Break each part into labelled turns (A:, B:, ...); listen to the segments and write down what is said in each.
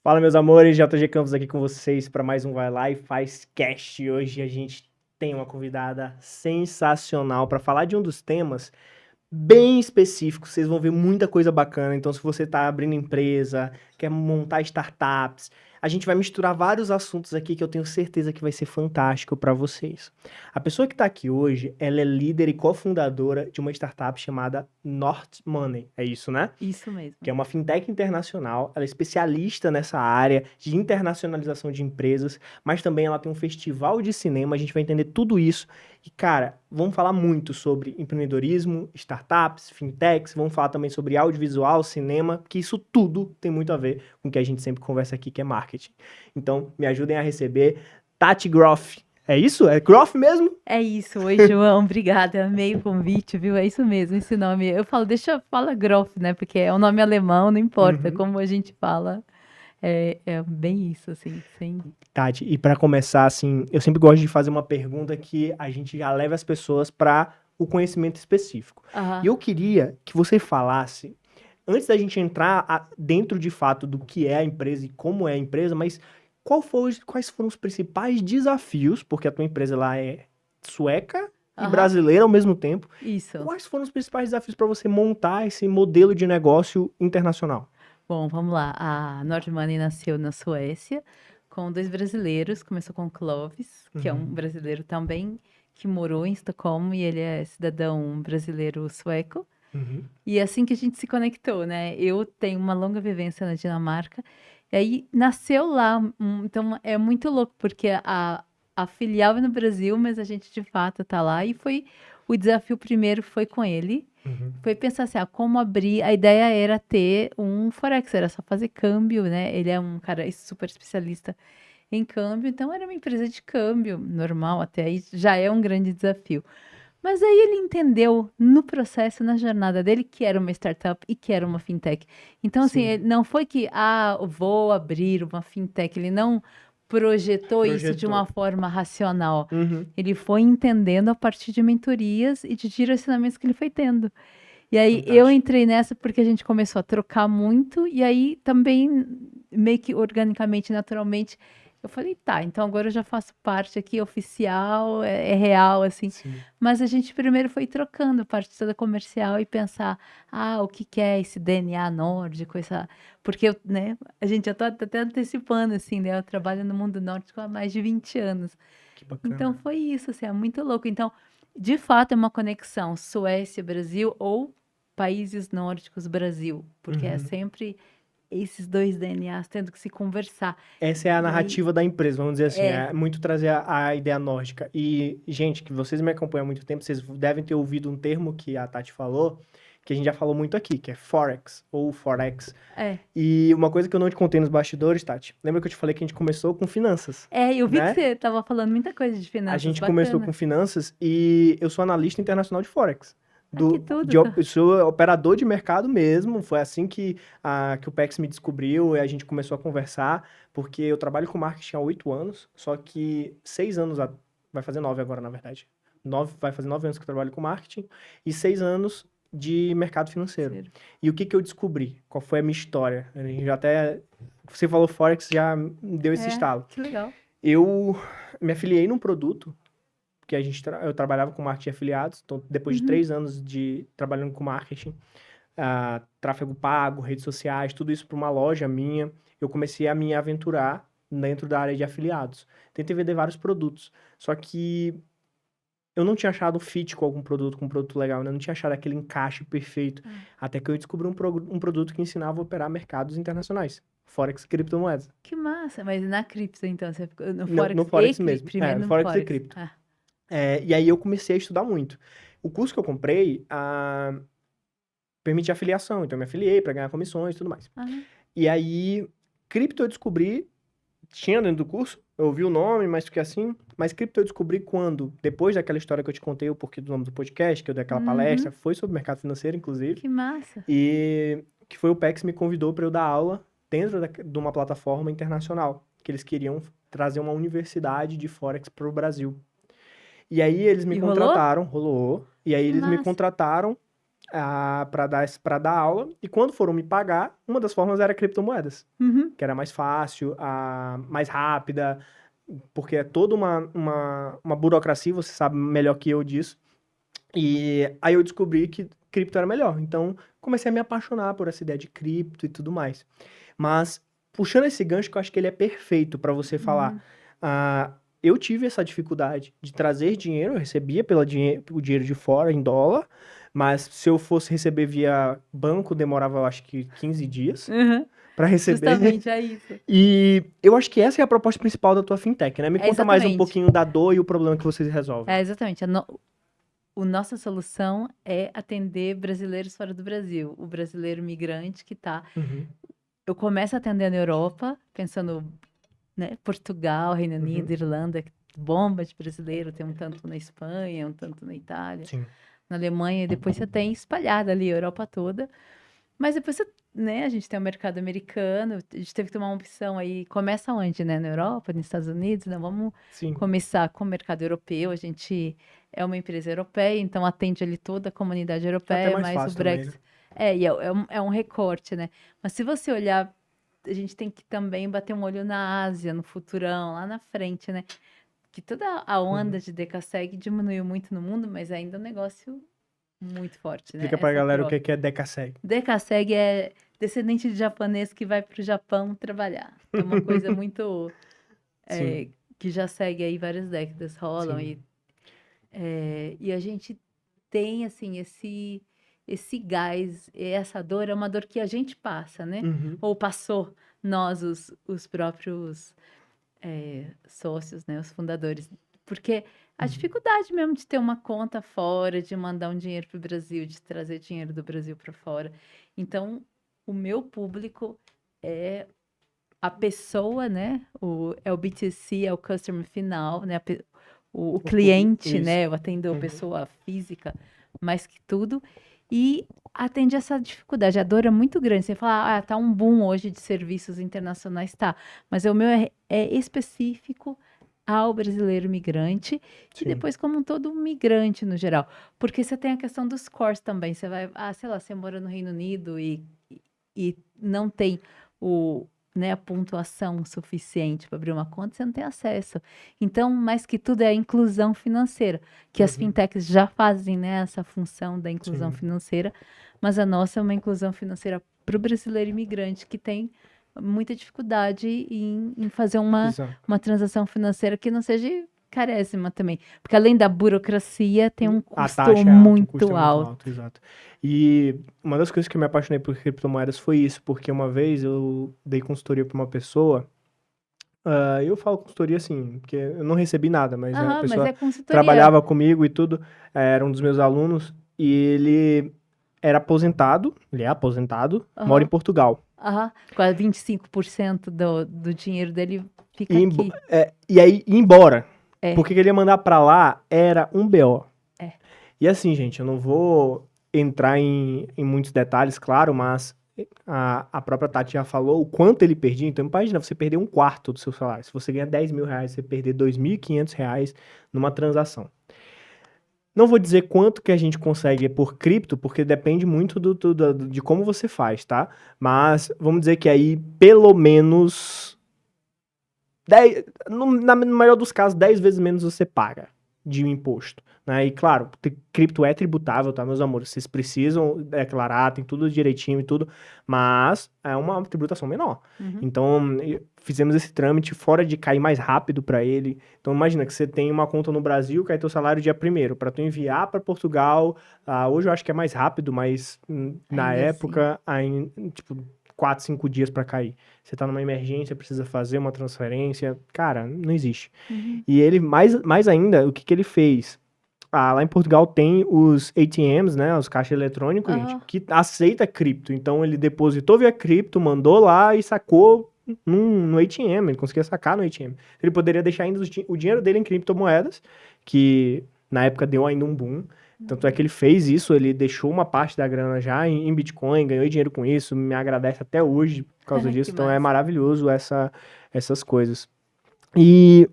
A: Fala, meus amores, JG Campos aqui com vocês para mais um Vai Lá e Faz Cast. Hoje a gente tem uma convidada sensacional para falar de um dos temas bem específicos. Vocês vão ver muita coisa bacana. Então, se você está abrindo empresa, quer montar startups, a gente vai misturar vários assuntos aqui que eu tenho certeza que vai ser fantástico para vocês. A pessoa que está aqui hoje, ela é líder e cofundadora de uma startup chamada North Money. É isso, né?
B: Isso mesmo.
A: Que é uma fintech internacional, ela é especialista nessa área de internacionalização de empresas, mas também ela tem um festival de cinema, a gente vai entender tudo isso. E, cara, vamos falar muito sobre empreendedorismo, startups, fintechs, vamos falar também sobre audiovisual, cinema, porque isso tudo tem muito a ver com o que a gente sempre conversa aqui, que é marketing. Então, me ajudem a receber Tati Groff. É isso? É Groff mesmo?
B: É isso. Oi, João. Obrigada. Amei o convite, viu? É isso mesmo, esse nome. Eu falo, deixa eu falar Groff, né? Porque é um nome alemão, não importa
A: Uhum.
B: como a gente fala. É bem isso, assim, sim.
A: Tati, e para começar, assim, eu sempre gosto de fazer uma pergunta que a gente já leva as pessoas para o conhecimento específico. E
B: Aham.
A: eu queria que você falasse, antes da gente entrar dentro de fato do que é a empresa e como é a empresa, mas quais foram os principais desafios, porque a tua empresa lá é sueca e
B: Aham.
A: brasileira ao mesmo tempo,
B: Isso.
A: quais foram os principais desafios para você montar esse modelo de negócio internacional?
B: Bom, vamos lá. A Nordmoney nasceu na Suécia com dois brasileiros. Começou com o Clovis, que é um
A: Uhum,
B: brasileiro também, que morou em Estocolmo e ele é cidadão brasileiro sueco.
A: uhum,
B: E é assim que a gente se conectou, né? Eu tenho uma longa vivência na Dinamarca, e aí nasceu lá. Então é muito louco, porque a filial é no Brasil, mas a gente de fato tá lá. E foi o desafio primeiro foi com ele.
A: uhum.
B: Foi pensar assim, como abrir. A ideia era ter um Forex, era só fazer câmbio, né? Ele é um cara super especialista em câmbio, então era uma empresa de câmbio normal, até aí já é um grande desafio. Mas aí ele entendeu no processo, na jornada dele, que era uma startup e que era uma fintech. Então, assim,
A: Sim,
B: não foi que, eu vou abrir uma fintech. Ele não projetou isso de uma
A: projetou.
B: forma racional.
A: Uhum.
B: Ele foi entendendo a partir de mentorias e de direcionamentos que ele foi tendo. E aí eu
A: Fantástico.
B: entrei nessa porque a gente começou a trocar muito, e aí também, meio que organicamente, naturalmente, eu falei, tá, então agora eu já faço parte aqui, oficial, é real, assim.
A: Sim.
B: Mas a gente primeiro foi trocando a parte toda comercial e pensar, o que que é esse DNA nórdico, essa... Porque, né, a gente já tá até antecipando, assim, né, eu trabalho no mundo nórdico há mais de 20 anos.
A: Que
B: Então
A: bacana.
B: foi isso, assim, é muito louco. Então, de fato, é uma conexão Suécia-Brasil ou países nórdicos Brasil, porque é
A: Uhum.
B: sempre esses dois DNAs tendo que se conversar.
A: Essa é a
B: E aí,
A: narrativa da empresa, vamos dizer assim,
B: é,
A: é muito trazer a ideia nórdica. E, gente, que vocês me acompanham há muito tempo, vocês devem ter ouvido um termo que a Tati falou, que a gente já falou muito aqui, que é Forex, ou Forex.
B: é,
A: E uma coisa que eu não te contei nos bastidores, Tati, lembra que eu te falei que a gente começou com finanças,
B: eu vi que
A: né?
B: você estava falando muita coisa de
A: A
B: finanças,
A: gente começou com
B: bacana.
A: finanças e eu sou analista internacional de Forex.
B: Que tudo, tá?
A: Eu sou operador de mercado mesmo. Foi assim que o PEX me descobriu e a gente começou a conversar, porque eu trabalho com marketing há 8 anos, só que 6 anos, vai fazer 9 agora, na verdade. Vai fazer 9 anos que eu trabalho com marketing e 6 anos de mercado financeiro.
B: Sério.
A: E o que que eu descobri? Qual foi a minha história? A gente já até. Você falou Forex, já me deu esse estalo.
B: Que legal.
A: Eu me afiliei num produto que eu trabalhava com marketing de afiliados, então depois de
B: Uhum.
A: 3 anos de trabalhando com marketing, tráfego pago, redes sociais, tudo isso para uma loja minha, eu comecei a me aventurar dentro da área de afiliados. Tentei vender vários produtos, só que eu não tinha achado fit com algum produto, com um produto legal, né? Eu não tinha achado aquele encaixe perfeito,
B: Ah,
A: até que eu descobri um produto que ensinava a operar mercados internacionais, Forex e criptomoedas.
B: que massa. Mas na cripto, então, você ficou no
A: Não, no
B: Forex e
A: Forex mesmo,
B: primeiro no
A: Forex e
B: Forex.
A: cripto. E aí eu comecei a estudar muito. O curso que eu comprei, permite afiliação, então eu me afiliei para ganhar comissões e tudo mais.
B: Ah,
A: E aí, cripto eu descobri, tinha dentro do curso, eu ouvi o nome, mas fiquei assim, mas cripto eu descobri quando, depois daquela história que eu te contei, o porquê do nome do podcast, que eu dei aquela palestra,
B: uhum.
A: foi sobre mercado financeiro, inclusive,
B: Que massa.
A: e que foi o PEX que me convidou para eu dar aula dentro de uma plataforma internacional, que eles queriam trazer uma universidade de Forex para o Brasil. E aí eles me
B: E rolou?
A: contrataram, rolou, e aí
B: Que
A: eles me
B: massa.
A: contrataram. para dar aula. E quando foram me pagar, uma das formas era criptomoedas,
B: Uhum.
A: que era mais fácil, mais rápida, porque é toda uma burocracia, você sabe melhor que eu disso. E aí eu descobri que cripto era melhor. Então, comecei a me apaixonar por essa ideia de cripto e tudo mais. Mas, puxando esse gancho, que eu acho que ele é perfeito para você falar. Eu tive essa dificuldade de trazer dinheiro, eu recebia o dinheiro de fora em dólar, mas se eu fosse receber via banco, demorava, eu acho que 15 dias
B: Uhum.
A: para receber.
B: Justamente, é isso.
A: E eu acho que essa é a proposta principal da tua fintech, né? Me
B: É
A: conta mais um
B: exatamente.
A: pouquinho da dor e o problema que vocês resolvem.
B: É exatamente. Nossa solução é atender brasileiros fora do Brasil. O brasileiro migrante que tá.
A: Uhum,
B: Eu começo atendendo a Europa, pensando, né, Portugal, Reino Unido,
A: uhum,
B: Irlanda, bomba de brasileiro, tem um tanto na Espanha, um tanto na Itália,
A: sim.
B: na Alemanha, e depois você tem espalhada ali a Europa toda. Mas depois você, né, a gente tem o mercado americano, a gente teve que tomar uma opção aí, começa onde, né, na Europa, nos Estados Unidos, não, vamos
A: Sim,
B: começar com o mercado europeu, a gente é uma empresa europeia, então atende ali toda a comunidade
A: é até
B: europeia,
A: mais
B: mais o
A: fácil também, né?
B: Brexit. É um recorte, né? Mas se você olhar, a gente tem que também bater um olho na Ásia, no futurão, lá na frente, né? Que toda a onda
A: Uhum.
B: de DKSeg diminuiu muito no mundo, mas ainda é um negócio muito forte, né?
A: Explica pra
B: Essa
A: galera o
B: troca.
A: que é DKSeg.
B: DKSeg é descendente de japonês que vai para o Japão trabalhar. É uma coisa muito
A: Sim,
B: que já segue aí várias décadas, rolam
A: sim.
B: e a gente tem assim esse gás, e essa dor é uma dor que a gente passa, né?
A: Uhum,
B: Ou passou nós os próprios sócios, né? Os fundadores, porque a
A: uhum.
B: dificuldade mesmo de ter uma conta fora, de mandar um dinheiro para o Brasil, de trazer dinheiro do Brasil para fora. Então, o meu público é a pessoa, né? É o B2C, é o customer final, né? O cliente,
A: Isso.
B: né? Eu atendo a
A: Uhum.
B: pessoa física mais que tudo. E atende essa dificuldade. A dor é muito grande. Você fala, tá um boom hoje de serviços internacionais, tá. Mas o meu é específico ao brasileiro migrante e
A: Sim.
B: depois como todo migrante no geral. Porque você tem a questão dos cores também. Você vai, sei lá, você mora no Reino Unido e não tem a pontuação suficiente para abrir uma conta, você não tem acesso. Então, mais que tudo, é a inclusão financeira, que as
A: Uhum.
B: fintechs já fazem, né, essa função da inclusão
A: Sim.
B: financeira, mas a nossa é uma inclusão financeira para o brasileiro imigrante que tem muita dificuldade em fazer
A: Exato.
B: uma transação financeira que não seja carésima também. Porque além da burocracia, tem um
A: A
B: custo
A: taxa é alta, o custo
B: muito
A: é muito
B: alto.
A: alto, exato. E uma das coisas que eu me apaixonei por criptomoedas foi isso, porque uma vez eu dei consultoria para uma pessoa, eu falo consultoria assim, porque eu não recebi nada, mas a
B: Aham, mas
A: pessoa
B: é consultoria.
A: trabalhava comigo e tudo, era um dos meus alunos, e ele era aposentado, ele é aposentado, mora em
B: Aham.
A: Portugal.
B: Aham, quase 25% do dinheiro dele fica
A: E,
B: aqui.
A: e aí, ir embora.
B: É,
A: Porque ele ia mandar pra lá era um BO.
B: é.
A: E assim, gente, eu não vou entrar em muitos detalhes, claro, mas a própria Tati já falou o quanto ele perdia. Então, imagina você perder um quarto do seu salário. Se você ganha 10 mil reais, você perder 2.500 reais numa transação. Não vou dizer quanto que a gente consegue por cripto, porque depende muito de como você faz, tá? Mas vamos dizer que aí, pelo menos 10, no maior dos casos, 10 vezes menos você paga de um imposto, né? E claro, cripto é tributável, tá, meus amores? Vocês precisam declarar, tem tudo direitinho e tudo, mas é uma tributação menor.
B: Uhum.
A: Então, fizemos esse trâmite fora de cair mais rápido para ele. Então, imagina que você tem uma conta no Brasil, cai teu salário dia 1º, para tu enviar para Portugal, hoje eu acho que é mais rápido, mas na
B: Ainda assim.
A: época, tipo, 4, 5 dias para cair. Você tá numa emergência, precisa fazer uma transferência. Cara, não existe.
B: Uhum.
A: E ele, mais ainda, o que ele fez? Lá em Portugal tem os ATMs, né? Os caixas eletrônicos, gente, que aceita cripto. Então ele depositou via cripto, mandou lá e sacou no ATM. Ele conseguia sacar no ATM. Ele poderia deixar ainda o dinheiro dele em criptomoedas, que na época deu ainda um boom. Tanto é que ele fez isso, ele deixou uma parte da grana já em Bitcoin, ganhou dinheiro com isso, me agradece até hoje por causa disso.
B: Que
A: Então é
B: massa.
A: maravilhoso essas coisas. E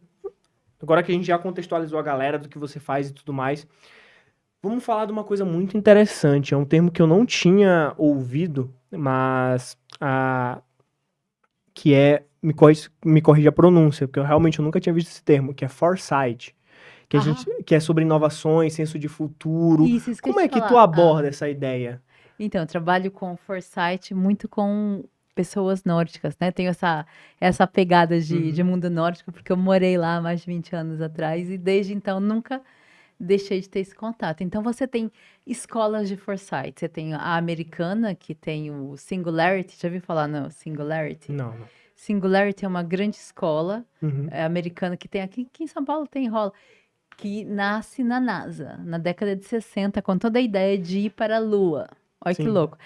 A: agora que a gente já contextualizou a galera do que você faz e tudo mais, Vamos falar de uma coisa muito interessante. É um termo que eu não tinha ouvido, mas que é, me corrige a pronúncia, porque eu realmente nunca tinha visto esse termo, que é foresight,
B: Ah,
A: que é sobre inovações, senso de futuro.
B: isso que eu ia
A: Como
B: te
A: é que tu
B: falar.
A: aborda essa ideia?
B: Então, eu trabalho com foresight muito com pessoas nórdicas, né? Tenho essa pegada de
A: Uhum.
B: mundo nórdico, porque eu morei lá há mais de 20 anos atrás e desde então nunca deixei de ter esse contato. Então, você tem escolas de foresight. Você tem a americana, que tem o Singularity. Já ouviu falar no Singularity?
A: Não, não.
B: Singularity é uma grande escola
A: Uhum.
B: americana que tem aqui em São Paulo, tem rola, que nasce na NASA, na década de 60, com toda a ideia de ir para a Lua. Olha que
A: Sim.
B: louco.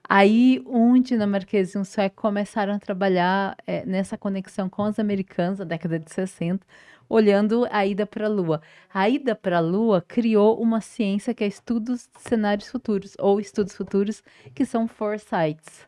B: Aí, um dinamarquês e um sueco começaram a trabalhar nessa conexão com os americanos, na década de 60, olhando a ida para a Lua. A ida para a Lua criou uma ciência que é estudos de cenários futuros, ou estudos futuros, que são foresights.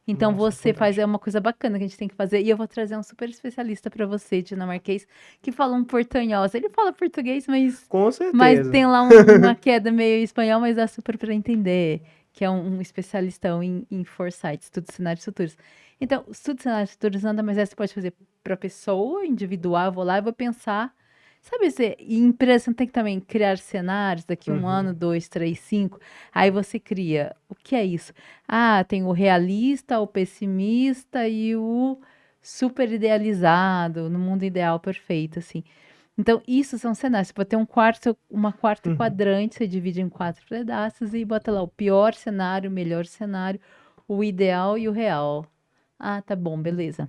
B: Então,
A: Nossa,
B: você faz, é
A: fantástico.
B: uma coisa bacana que a gente tem que fazer. E eu vou trazer um super especialista para você, dinamarquês, que fala um portanhol. Ele fala português,
A: Com
B: mas
A: certeza.
B: tem lá uma queda meio espanhol, mas dá super para entender, que é um especialistão em foresight, estudo de cenários futuros. Então, estudo de cenários futuros nada mais é, você pode fazer para pessoa individual, eu vou lá e vou pensar. Sabe, e empresa, você não tem que também criar cenários daqui um
A: Uhum.
B: ano, dois, três, cinco. Aí você cria. O que é isso? Ah, tem o realista, o pessimista e o super idealizado, no mundo ideal perfeito, assim. Então, isso são cenários. Você pode ter uma quarta
A: Uhum.
B: quadrante, você divide em 4 pedaços e bota lá o pior cenário, o melhor cenário, o ideal e o real. Ah, tá bom, beleza.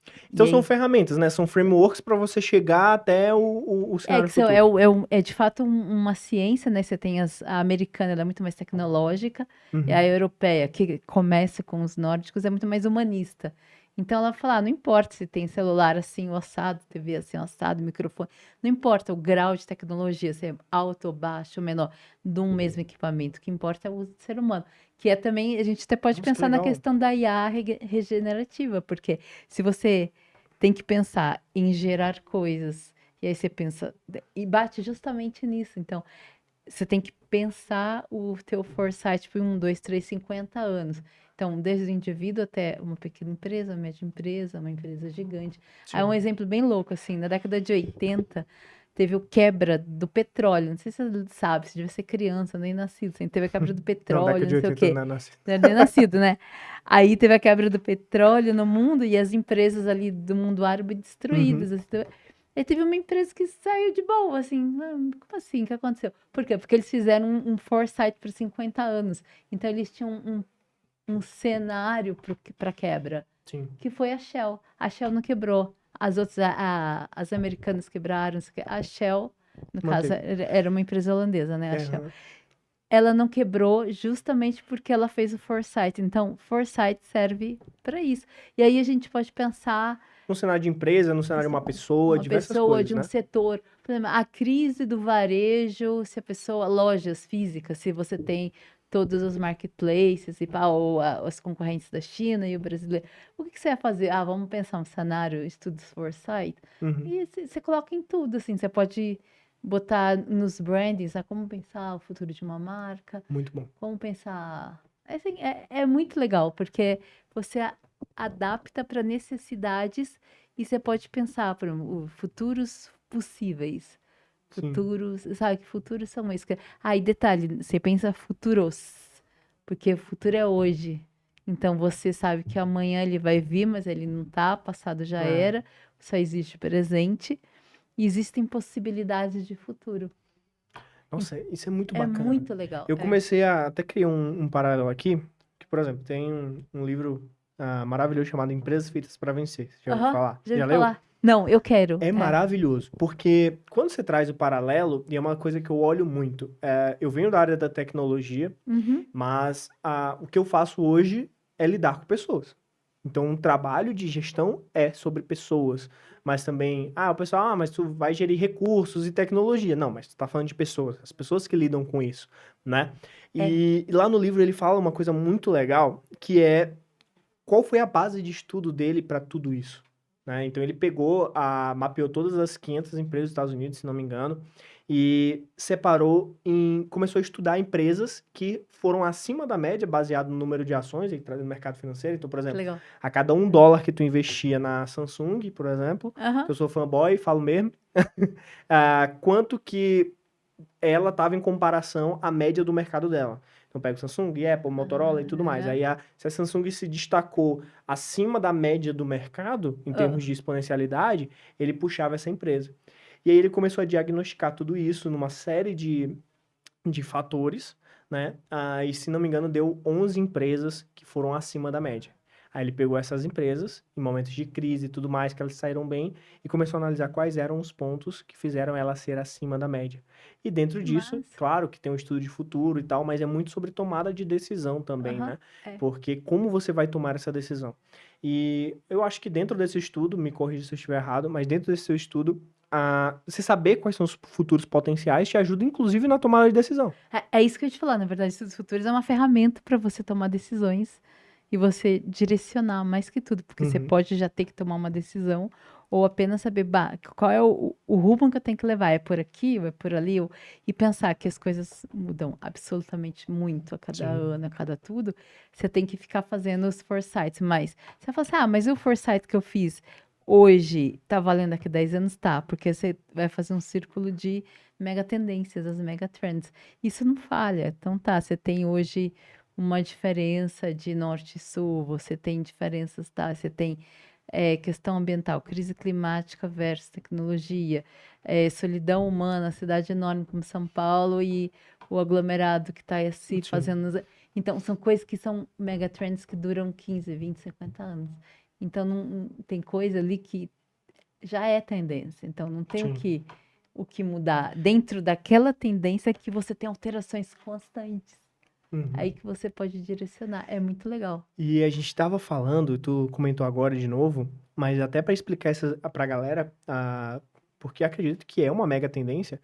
B: E
A: Então são
B: aí?
A: ferramentas, né? São frameworks para você chegar até o
B: É
A: cenário
B: que
A: futuro.
B: é de fato uma ciência, né? Você tem a americana, ela é muito mais tecnológica, e a
A: Uhum.
B: europeia, que começa com os nórdicos, é muito mais humanista. Então ela fala, não importa se tem celular assim, o assado, TV assim, o assado, microfone, não importa o grau de tecnologia, se é alto ou baixo ou menor, de um mesmo equipamento, o que importa é o uso do ser humano. Que é também, a gente até pode
A: Nossa, que
B: pensar na
A: legal.
B: questão da IA regenerativa, porque se você tem que pensar em gerar coisas e aí você pensa, e bate justamente nisso. Então, você tem que pensar o teu foresight por 50 anos. Então, desde o indivíduo até uma pequena empresa, uma média empresa, uma empresa gigante. Aí um
A: Sim.
B: exemplo bem louco, assim, na década de 80, teve o quebra do petróleo. Não sei se você sabe, você devia ser criança, nem nascido. Assim, teve a quebra do
A: Não, década
B: petróleo,
A: de
B: não sei o
A: 80
B: quê.
A: não é nascido.
B: Não é nem nascido, né? Aí teve a quebra do petróleo no mundo e as empresas ali do mundo árabe
A: Uhum.
B: destruídas. Assim, aí teve uma empresa que saiu de boa, assim, como assim? O que aconteceu? Por quê? Porque eles fizeram um foresight por 50 anos. Então eles tinham um cenário para quebra,
A: Sim.
B: que foi a Shell. A Shell não quebrou. As outras, as americanas quebraram. A Shell, no caso,
A: Manteve.
B: era uma empresa holandesa, né? A
A: É,
B: Shell.
A: aham.
B: Ela não quebrou justamente porque ela fez o foresight. Então, foresight serve para isso. E aí a gente pode pensar
A: No cenário de empresa, no cenário de uma pessoa,
B: uma
A: diversas
B: pessoa
A: coisas,
B: de um
A: né?
B: setor, por exemplo, a crise do varejo, se a pessoa, lojas físicas, se você tem todos os marketplaces e pá, ou as concorrentes da China e o brasileiro, o que você vai fazer? Ah, vamos pensar um cenário, estudos foresight,
A: Uhum.
B: e você coloca em tudo, assim, você pode botar nos brandings, como pensar o futuro de uma marca,
A: Muito bom.
B: como pensar. Assim, é muito legal, porque você adapta para necessidades e você pode pensar, por exemplo, futuros possíveis.
A: Sim.
B: Futuros, sabe que futuros são esses? Ah, e detalhe, você pensa futuros, porque o futuro é hoje. Então você sabe que amanhã ele vai vir, mas ele não tá, passado já
A: É.
B: era, só existe o presente. E existem possibilidades de futuro.
A: Nossa, isso é muito
B: É
A: bacana.
B: muito legal.
A: Eu
B: É.
A: comecei a até criar um paralelo aqui, que, por exemplo, tem um livro maravilhoso chamado Empresas Feitas para Vencer. Você já ouviu
B: Aham,
A: falar?
B: já
A: Já
B: ouvi
A: leu?
B: falar. Não, eu quero.
A: É
B: É.
A: maravilhoso, porque quando você traz o paralelo, e é uma coisa que eu olho muito, eu venho da área da tecnologia,
B: Uhum.
A: mas o que eu faço hoje é lidar com pessoas. Então, um trabalho de gestão é sobre pessoas, mas também, o pessoal, mas tu vai gerir recursos e tecnologia. Não, mas tu tá falando de pessoas, as pessoas que lidam com isso, né?
B: É.
A: E lá no livro ele fala uma coisa muito legal, que é qual foi a base de estudo dele para tudo isso? né? Então ele mapeou todas as 500 empresas dos Estados Unidos, se não me engano, e começou a estudar empresas que foram acima da média, baseado no número de ações no mercado financeiro. Então, por
B: Que
A: exemplo,
B: legal.
A: a cada $1 que tu investia na Samsung, por exemplo,
B: Aham.
A: eu sou fanboy, falo mesmo, quanto que ela estava em comparação à média do mercado dela. Então, pega o Samsung, Apple, Motorola e tudo mais. Aí, se a Samsung se destacou acima da média do mercado, em termos de exponencialidade, ele puxava essa empresa. E aí ele começou a diagnosticar tudo isso numa série de fatores, né? E, se não me engano, deu 11 empresas que foram acima da média. Aí ele pegou essas empresas, em momentos de crise e tudo mais, que elas saíram bem, e começou a analisar quais eram os pontos que fizeram ela ser acima da média. E dentro disso,
B: Massa.
A: claro que tem um estudo de futuro e tal, mas é muito sobre tomada de decisão também,
B: Aham.
A: né? Porque como você vai tomar essa decisão? E eu acho que dentro desse estudo, me corrija se eu estiver errado, mas dentro desse seu estudo, você saber quais são os futuros potenciais te ajuda, inclusive, na tomada de decisão.
B: É isso que eu ia te falar, na verdade, estudos futuros é uma ferramenta para você tomar decisões e você direcionar mais que tudo, porque você pode já ter que tomar uma decisão ou apenas saber qual é o rumo que eu tenho que levar, é por aqui ou é por ali, e pensar que as coisas mudam absolutamente muito a cada ano, a cada tudo, você tem que ficar fazendo os foresights, mas você vai falar assim, mas o foresight que eu fiz hoje tá valendo daqui a 10 anos? Tá, porque você vai fazer um círculo de mega tendências, as mega trends. Isso não falha. Então tá, você tem hoje uma diferença de norte e sul, você tem diferenças, tá? Você tem questão ambiental, crise climática versus tecnologia, solidão humana, cidade enorme como São Paulo e o aglomerado que está assim fazendo. Então, são coisas que são mega trends que duram 15, 20, 50 anos. Então, não tem coisa ali que já é tendência. Então, não tem o que mudar. Dentro daquela tendência que você tem alterações constantes. Aí que você pode direcionar. É muito legal.
A: E a gente estava falando, tu comentou agora de novo, mas até para explicar isso pra galera, porque acredito que é uma mega tendência,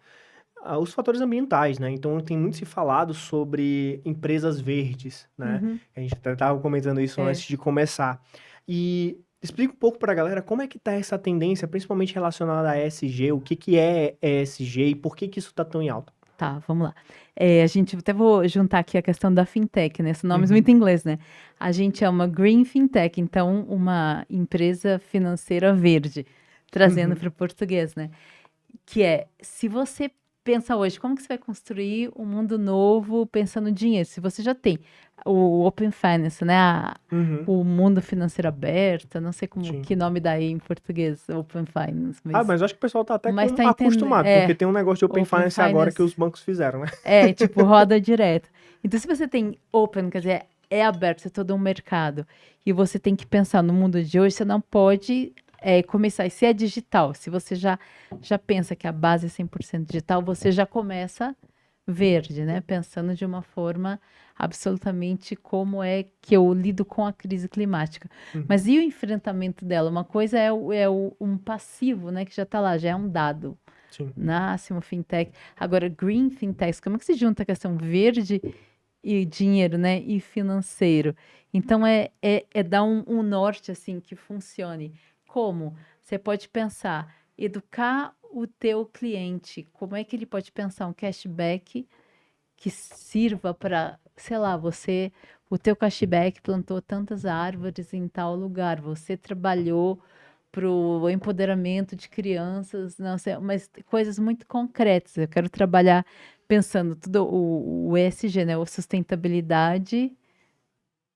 A: os fatores ambientais, né? Então tem muito se falado sobre empresas verdes, né? A gente até estava comentando isso antes de começar. E explica um pouco para a galera como é que tá essa tendência, principalmente relacionada a ESG, o que é ESG e por que isso está tão em alta?
B: Tá, vamos lá. A gente até vou juntar aqui a questão da fintech, né? Esse nome é muito em inglês, né? A gente é uma green fintech, então uma empresa financeira verde, trazendo para o português, né? Que se você pensa hoje, como que você vai construir um mundo novo pensando no dinheiro? Se você já tem o Open Finance, né? O mundo financeiro aberto, não sei que nome dá aí em português, Open Finance.
A: Mas eu acho que o pessoal tá até
B: tá
A: acostumado, porque tem um negócio de Open Finance agora que os bancos fizeram, né?
B: Tipo, roda direto. Então, se você tem Open, quer dizer, é aberto, é todo um mercado, e você tem que pensar no mundo de hoje, você não pode começar. E se é digital, se você já pensa que a base é 100% digital, você já começa verde, né? Pensando de uma forma absolutamente como é que eu lido com a crise climática. Mas e o enfrentamento dela? Uma coisa é um passivo, né? Que já está lá, já é um dado. Nasce uma fintech. Agora, green fintechs, como é que se junta a questão verde e dinheiro, né? E financeiro. Então, dar um norte, assim, que funcione. Como? Você pode pensar, educar o teu cliente, como é que ele pode pensar um cashback que sirva para, sei lá, o teu cashback plantou tantas árvores em tal lugar, você trabalhou para o empoderamento de crianças, não sei, mas coisas muito concretas. Eu quero trabalhar pensando tudo o ESG, né, a sustentabilidade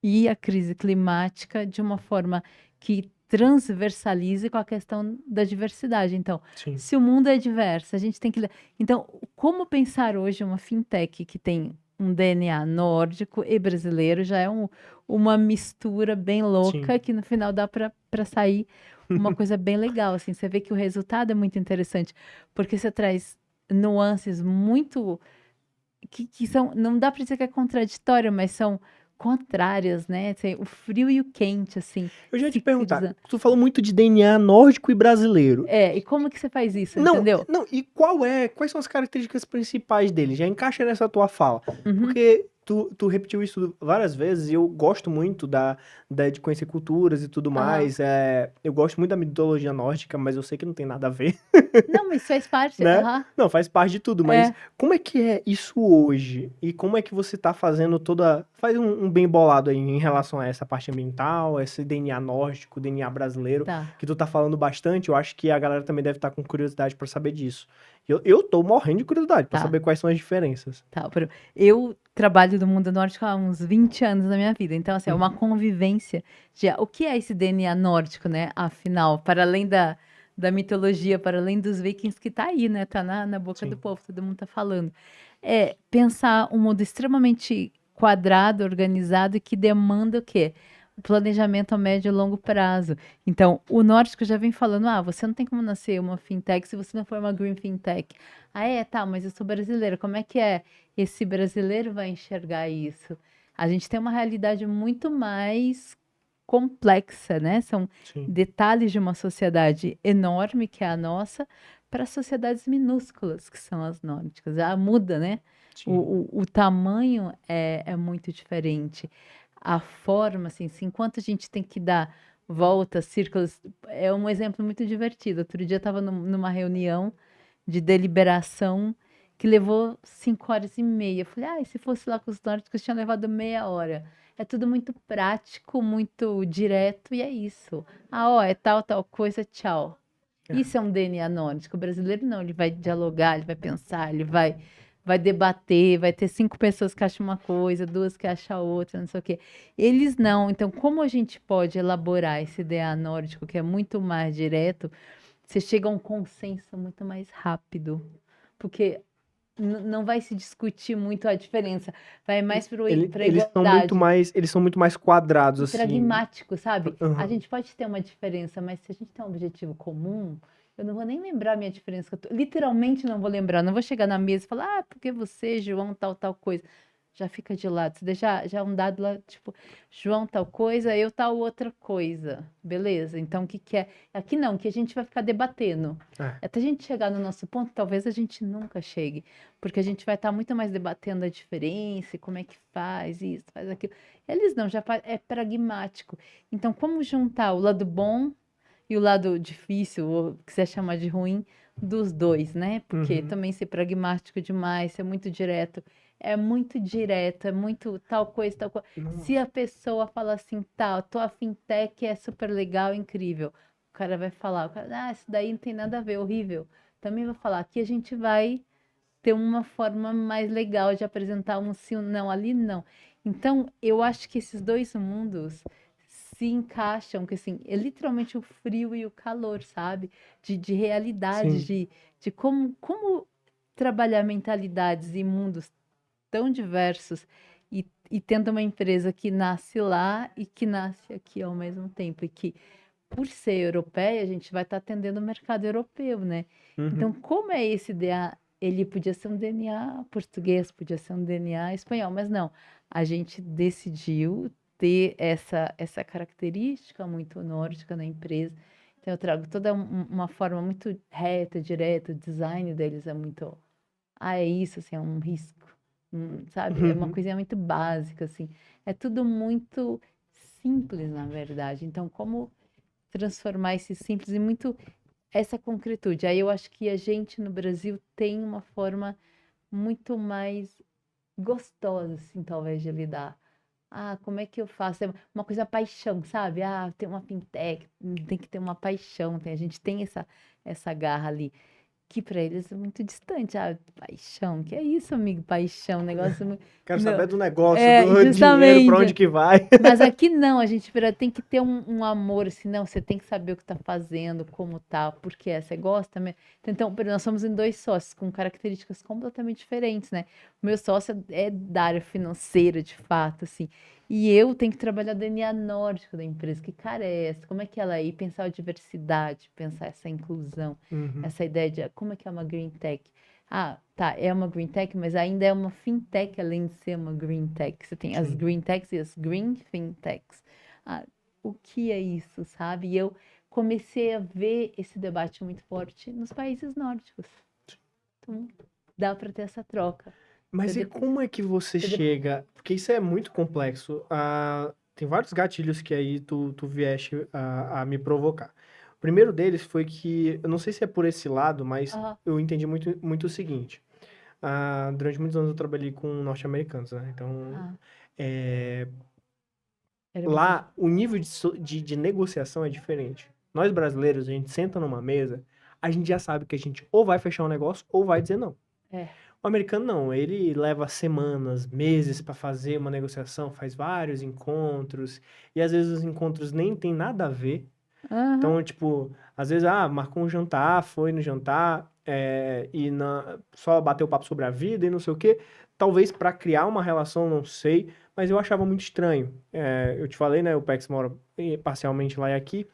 B: e a crise climática de uma forma que transversalize com a questão da diversidade. Então, se o mundo é diverso, a gente tem que... Então, como pensar hoje uma fintech que tem um DNA nórdico e brasileiro já é uma mistura bem louca que no final dá para sair uma coisa bem legal. Assim, você vê que o resultado é muito interessante, porque você traz nuances muito... que são... Não dá para dizer que é contraditório, mas são contrárias, né? O frio e o quente, assim.
A: Eu já ia te perguntar, tu falou muito de DNA nórdico e brasileiro.
B: E como que você faz isso, entendeu?
A: Não, e quais são as características principais dele? Já encaixa nessa tua fala. Porque tu repetiu isso várias vezes e eu gosto muito de conhecer culturas e tudo
B: Aham.
A: mais. Eu gosto muito da mitologia nórdica, mas eu sei que não tem nada a ver,
B: Não, mas faz parte.
A: né?
B: Aham.
A: Não, faz parte de tudo, mas
B: É.
A: como é que é isso hoje? E como é que você tá fazendo toda. Faz um bem bolado aí em relação a essa parte ambiental, esse DNA nórdico, DNA brasileiro,
B: Tá.
A: que tu tá falando bastante. Eu acho que a galera também deve estar com curiosidade pra saber disso. Eu tô morrendo de curiosidade pra
B: Tá.
A: saber quais são as diferenças.
B: Tá. Eu trabalho no mundo nórdico há uns 20 anos da minha vida. Então, assim, é uma convivência de o que é esse DNA nórdico, né? Afinal, para além da mitologia, para além dos vikings que tá aí, né? Tá na boca do
A: Sim,
B: povo, todo mundo tá falando. É pensar um mundo extremamente quadrado, organizado e que demanda o quê? O planejamento a médio e longo prazo. Então, o nórdico já vem falando, você não tem como nascer uma fintech se você não for uma green fintech. Tá, mas eu sou brasileira, como é que esse brasileiro vai enxergar isso? A gente tem uma realidade muito mais complexa, né? São
A: sim,
B: detalhes de uma sociedade enorme, que é a nossa, para sociedades minúsculas, que são as nórdicas. Muda, né?
A: sim.
B: O tamanho é muito diferente. A forma, assim, enquanto a gente tem que dar voltas, círculos, é um exemplo muito divertido. Outro dia eu estava numa reunião de deliberação que levou 5 horas e meia. Eu falei, e se fosse lá com os nórdicos, tinha levado meia hora. É tudo muito prático, muito direto, e é isso. É tal, tal coisa, tchau.
A: É.
B: Isso é um DNA nórdico. O brasileiro não, ele vai dialogar, ele vai pensar, vai debater, vai ter 5 pessoas que acham uma coisa, 2 que acham outra, não sei o quê. Eles não. Então, como a gente pode elaborar esse DNA nórdico, que é muito mais direto, você chega a um consenso muito mais rápido. Porque não vai se discutir muito a diferença, vai mais para a igualdade.
A: Eles são muito mais quadrados,
B: E
A: assim.
B: pragmático, sabe? A
A: Aham.
B: gente pode ter uma diferença, mas se a gente tem um objetivo comum, eu não vou nem lembrar a minha diferença. Literalmente não vou lembrar. Não vou chegar na mesa e falar, porque você, João, tal coisa. Já fica de lado. Você deixa já um dado lá, tipo, João tal coisa, eu tal outra coisa. Beleza? Então, o que que é? Aqui não, que a gente vai ficar debatendo.
A: É.
B: Até a gente chegar no nosso ponto, talvez a gente nunca chegue. Porque a gente vai estar muito mais debatendo a diferença, e como é que faz isso, faz aquilo. Eles não, é pragmático. Então, como juntar o lado bom e o lado difícil, ou que você chama de ruim, dos dois, né? Porque
A: Uhum.
B: também ser pragmático demais, ser muito direto. É muito tal coisa, tal coisa. Se
A: Nossa.
B: a pessoa fala assim, tua fintech é super legal, incrível. O cara vai falar, isso daí não tem nada a ver, horrível. Também vai falar, aqui a gente vai ter uma forma mais legal de apresentar um sim ou não, ali não. Então, eu acho que esses dois mundos se encaixam, que assim, é literalmente o frio e o calor, sabe? De realidade,
A: Sim.
B: de como trabalhar mentalidades e mundos tão diversos e tendo uma empresa que nasce lá e que nasce aqui ao mesmo tempo, e que por ser europeia, a gente vai estar atendendo o mercado europeu, né? Então,
A: Uhum.
B: como é esse DNA? Ele podia ser um DNA português, podia ser um DNA espanhol, mas não. A gente decidiu ter essa característica muito nórdica na empresa. Então, eu trago toda uma forma muito reta, direta, o design deles é muito. É isso, assim, é um risco, sabe? É uma
A: Uhum.
B: coisinha muito básica, assim. É tudo muito simples, na verdade. Então, como transformar esse simples em muito essa concretude. Aí eu acho que a gente no Brasil tem uma forma muito mais gostosa, assim, talvez, de lidar. Como é que eu faço? É uma coisa paixão, sabe? Tem uma fintech, tem que ter uma paixão, a gente tem essa garra ali que para eles é muito distante. Paixão, que é isso, amigo? Paixão, negócio muito.
A: Quero
B: Não,
A: saber do negócio,
B: é,
A: do dinheiro, pra onde
B: justamente.
A: que vai.
B: Mas aqui não, a gente tem que ter um amor, assim, não, você tem que saber o que está fazendo, como tá, porque você gosta mesmo. Então, por exemplo, nós somos em 2 sócios com características completamente diferentes, né? O meu sócio é da área financeira, de fato, assim, e eu tenho que trabalhar o DNA nórdico da empresa, que cara é essa? Como é que ela é? E pensar a diversidade, pensar essa inclusão,
A: Uhum.
B: essa ideia de como é que é uma green tech. Tá, é uma green tech, mas ainda é uma fintech além de ser uma green tech. Você tem as
A: Sim.
B: green techs e as green fintechs. O que é isso, sabe? E eu comecei a ver esse debate muito forte nos países nórdicos. Então, dá para ter essa troca.
A: Mas
B: Então,
A: e como é que você
B: você
A: chega? Porque isso é muito complexo. Tem vários gatilhos que aí tu vieste a me provocar. O primeiro deles foi que, eu não sei se é por esse lado, mas
B: Aham.
A: eu entendi muito o seguinte. Durante muitos anos eu trabalhei com norte-americanos, né? Então,
B: Ah,
A: é,
B: era muito
A: lá o nível de negociação é diferente. Nós brasileiros, a gente senta numa mesa, a gente já sabe que a gente ou vai fechar um negócio ou vai dizer não.
B: é.
A: O americano não, ele leva semanas, meses para fazer uma negociação, faz vários encontros, e às vezes os encontros nem tem nada a ver.
B: Aham.
A: Então, tipo, às vezes, marcou um jantar, foi no jantar, só bateu papo sobre a vida e não sei o quê. Talvez para criar uma relação, não sei, mas eu achava muito estranho. Eu te falei, né, o PEX mora parcialmente lá e aqui,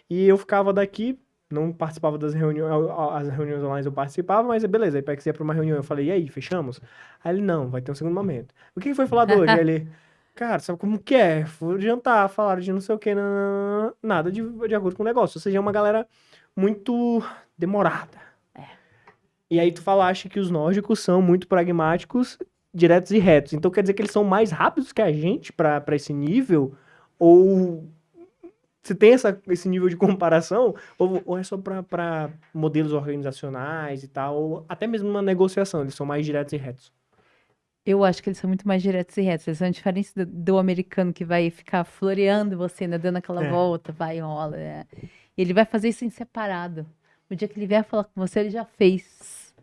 A: e eu ficava daqui, não participava das reuniões, as reuniões online eu participava, mas beleza, aí Pex ia pra uma reunião, eu falei, e aí, fechamos? Aí ele, não, vai ter um segundo momento. O que foi falado hoje? Aí ele, cara, sabe como que é? Fui jantar, falaram de não sei o que, nada de acordo com o negócio. Ou seja, é uma galera muito demorada. E aí tu falaste que os nórdicos são muito pragmáticos, diretos e retos. Então quer dizer que eles são mais rápidos que a gente pra esse nível? Ou você tem esse nível de comparação? Ou é só para modelos organizacionais e tal? Ou até mesmo uma negociação, eles são mais diretos e retos.
B: Eu acho que eles são muito mais diretos e retos. Eles são diferentes do americano que vai ficar floreando você, né? Dando aquela
A: É,
B: volta, vai, rola. Ele vai fazer isso em separado. O dia que ele vier falar com você, ele já fez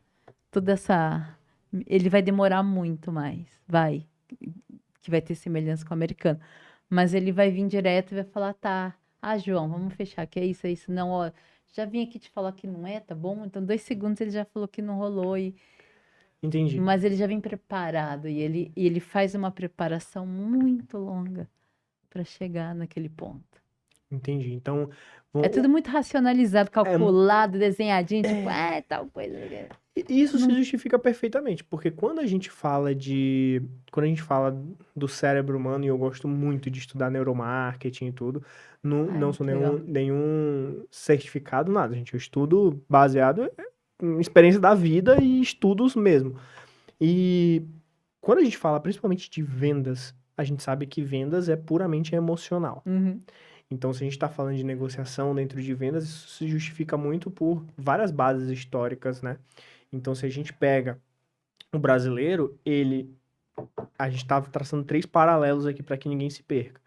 B: toda essa. Ele vai demorar muito mais. Vai. Que vai ter semelhança com o americano. Mas ele vai vir direto e vai falar, tá. Ah, João, vamos fechar, que é isso, é isso. Não, ó, já vim aqui te falar que não é, tá bom? Então, 2 segundos ele já falou que não rolou.
A: entendi.
B: Mas ele já vem preparado e ele faz uma preparação muito longa para chegar naquele ponto.
A: Entendi. Então,
B: É
A: vão-
B: tudo muito racionalizado,
A: é,
B: calculado, desenhadinho, tipo,
A: é,
B: tal coisa.
A: e isso se
B: Não,
A: justifica perfeitamente, porque quando a gente fala do cérebro humano, e eu gosto muito de estudar neuromarketing e tudo,
B: é
A: não sou
B: muito legal.
A: nenhum certificado, nada, gente. Eu estudo baseado em experiência da vida e estudos mesmo. E quando a gente fala principalmente de vendas, a gente sabe que vendas é puramente emocional.
B: Uhum.
A: Então, se a gente está falando de negociação dentro de vendas, isso se justifica muito por várias bases históricas, né? Então, se a gente pega o brasileiro, a gente está traçando três paralelos aqui para que ninguém se perca.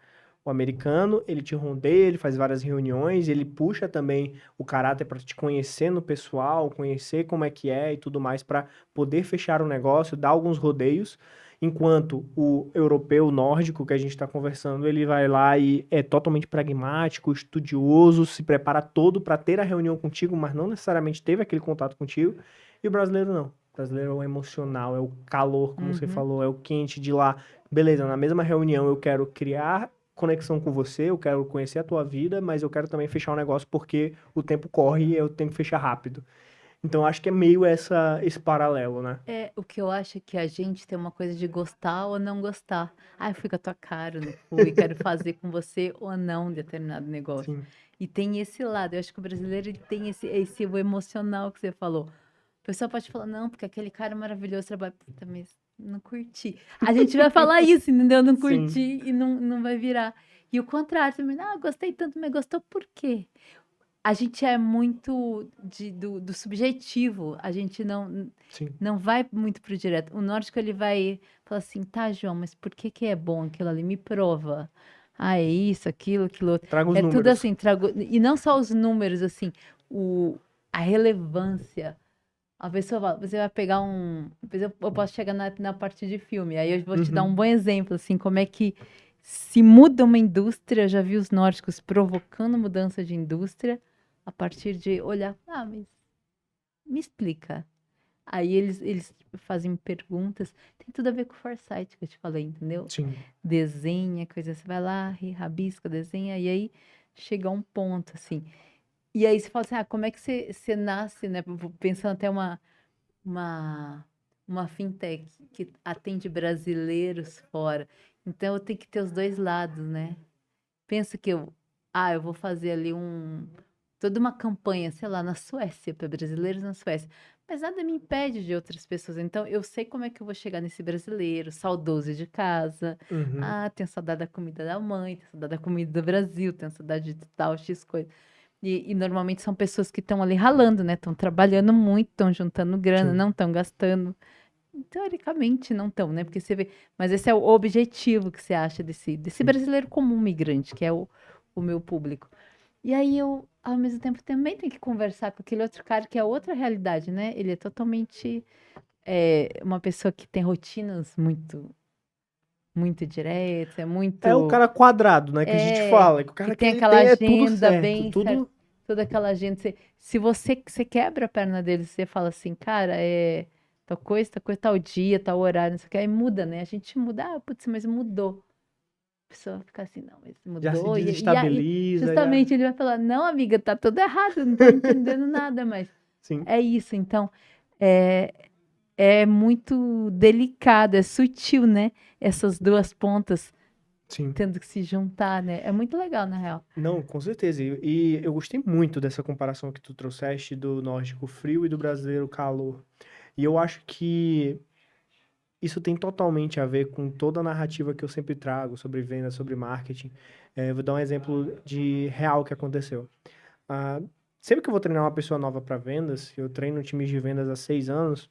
A: O americano, ele te rondeia, ele faz várias reuniões, ele puxa também o caráter para te conhecer no pessoal, conhecer como é que é e tudo mais para poder fechar o negócio, dar alguns rodeios, enquanto o europeu nórdico que a gente está conversando, ele vai lá e é totalmente pragmático, estudioso, se prepara todo para ter a reunião contigo, mas não necessariamente teve aquele contato contigo, e o brasileiro não. O brasileiro é o emocional, é o calor, como você
B: Uhum.
A: falou, é o quente de lá. Beleza, na mesma reunião eu quero criar conexão com você, eu quero conhecer a tua vida, mas eu quero também fechar um negócio porque o tempo corre e eu tenho que fechar rápido. Então acho que é meio esse paralelo, né?
B: O que eu acho é que a gente tem uma coisa de gostar ou não gostar. Ah, eu fui com a tua cara, não fui, quero fazer com você ou não um determinado negócio.
A: Sim,
B: E tem esse lado, eu acho que o brasileiro ele tem esse o emocional que você falou. O pessoal pode falar, não, porque aquele cara é maravilhoso, trabalha. Puta, mas não curti. A gente vai falar isso, entendeu? Não
A: sim,
B: curti e não vai virar. E o contrário também, ah, gostei tanto, mas gostou por quê? A gente é muito do subjetivo, a gente
A: sim.
B: não vai muito pro direto. O nórdico, ele vai falar assim, tá, João, mas por que que é bom aquilo ali? Me prova. Ah, é isso, aquilo outro.
A: Traga os
B: É tudo
A: números.
B: assim, e não só os números, assim, a relevância. A pessoa fala, você vai pegar depois eu posso chegar na parte de filme, aí eu vou te dar um
A: Uhum.
B: bom exemplo, assim, como é que se muda uma indústria, eu já vi os nórdicos provocando mudança de indústria a partir de olhar, ah, mas me explica. Aí eles fazem perguntas, tem tudo a ver com o foresight que eu te falei, entendeu?
A: Sim,
B: Desenha, coisa, você vai lá, rabisca, desenha, e aí chega a um ponto, assim. E aí você fala assim, ah, como é que você nasce, né? Pensando até uma, uma fintech que atende brasileiros fora. Então eu tenho que ter os dois lados, né? Pensa que eu vou fazer ali toda uma campanha, sei lá, na Suécia, para brasileiros na Suécia. Mas nada me impede de outras pessoas. Então, eu sei como é que eu vou chegar nesse brasileiro saudoso de casa.
A: Uhum.
B: Ah, tenho saudade da comida da mãe, tenho saudade da comida do Brasil, tenho saudade de tal X coisa. E normalmente são pessoas que estão ali ralando, né? Estão trabalhando muito, estão juntando grana,
A: Sim.
B: não estão gastando. Teoricamente não estão, né? Porque você vê. Mas esse é o objetivo que você acha desse
A: Sim.
B: brasileiro comum migrante, que é o meu público. E aí eu, ao mesmo tempo, também tenho que conversar com aquele outro cara que é outra realidade, né? Ele é totalmente uma pessoa que tem rotinas muito diretas, é
A: É o
B: muito.
A: cara quadrado, né? Que a gente
B: É,
A: fala. Que o
B: que
A: cara que
B: tem
A: ele
B: aquela
A: tem é tudo
B: agenda
A: certo.
B: bem certa,
A: Tudo.
B: toda aquela agenda. Se você quebra a perna dele, você fala assim, cara, tal coisa, tal dia, tal horário, não sei o que, aí muda, né? A gente muda, putz, mas mudou. A pessoa fica assim, não, mas
A: Já se
B: mudou. E aí,
A: desestabiliza, já.
B: justamente, ele vai falar, não, amiga, tá tudo errado, eu não tô entendendo nada, mas
A: Sim.
B: é isso. Então, é, é muito delicado, é sutil, né? Essas duas pontas
A: Sim.
B: tendo que se juntar, né? É muito legal, na real.
A: Não, com certeza. E eu gostei muito dessa comparação que tu trouxeste do nórdico frio e do brasileiro calor. E eu acho que isso tem totalmente a ver com toda a narrativa que eu sempre trago sobre venda, sobre marketing. Vou dar um exemplo de real que aconteceu. Ah, sempre que eu vou treinar uma pessoa nova para vendas, eu treino times de vendas há 6 anos,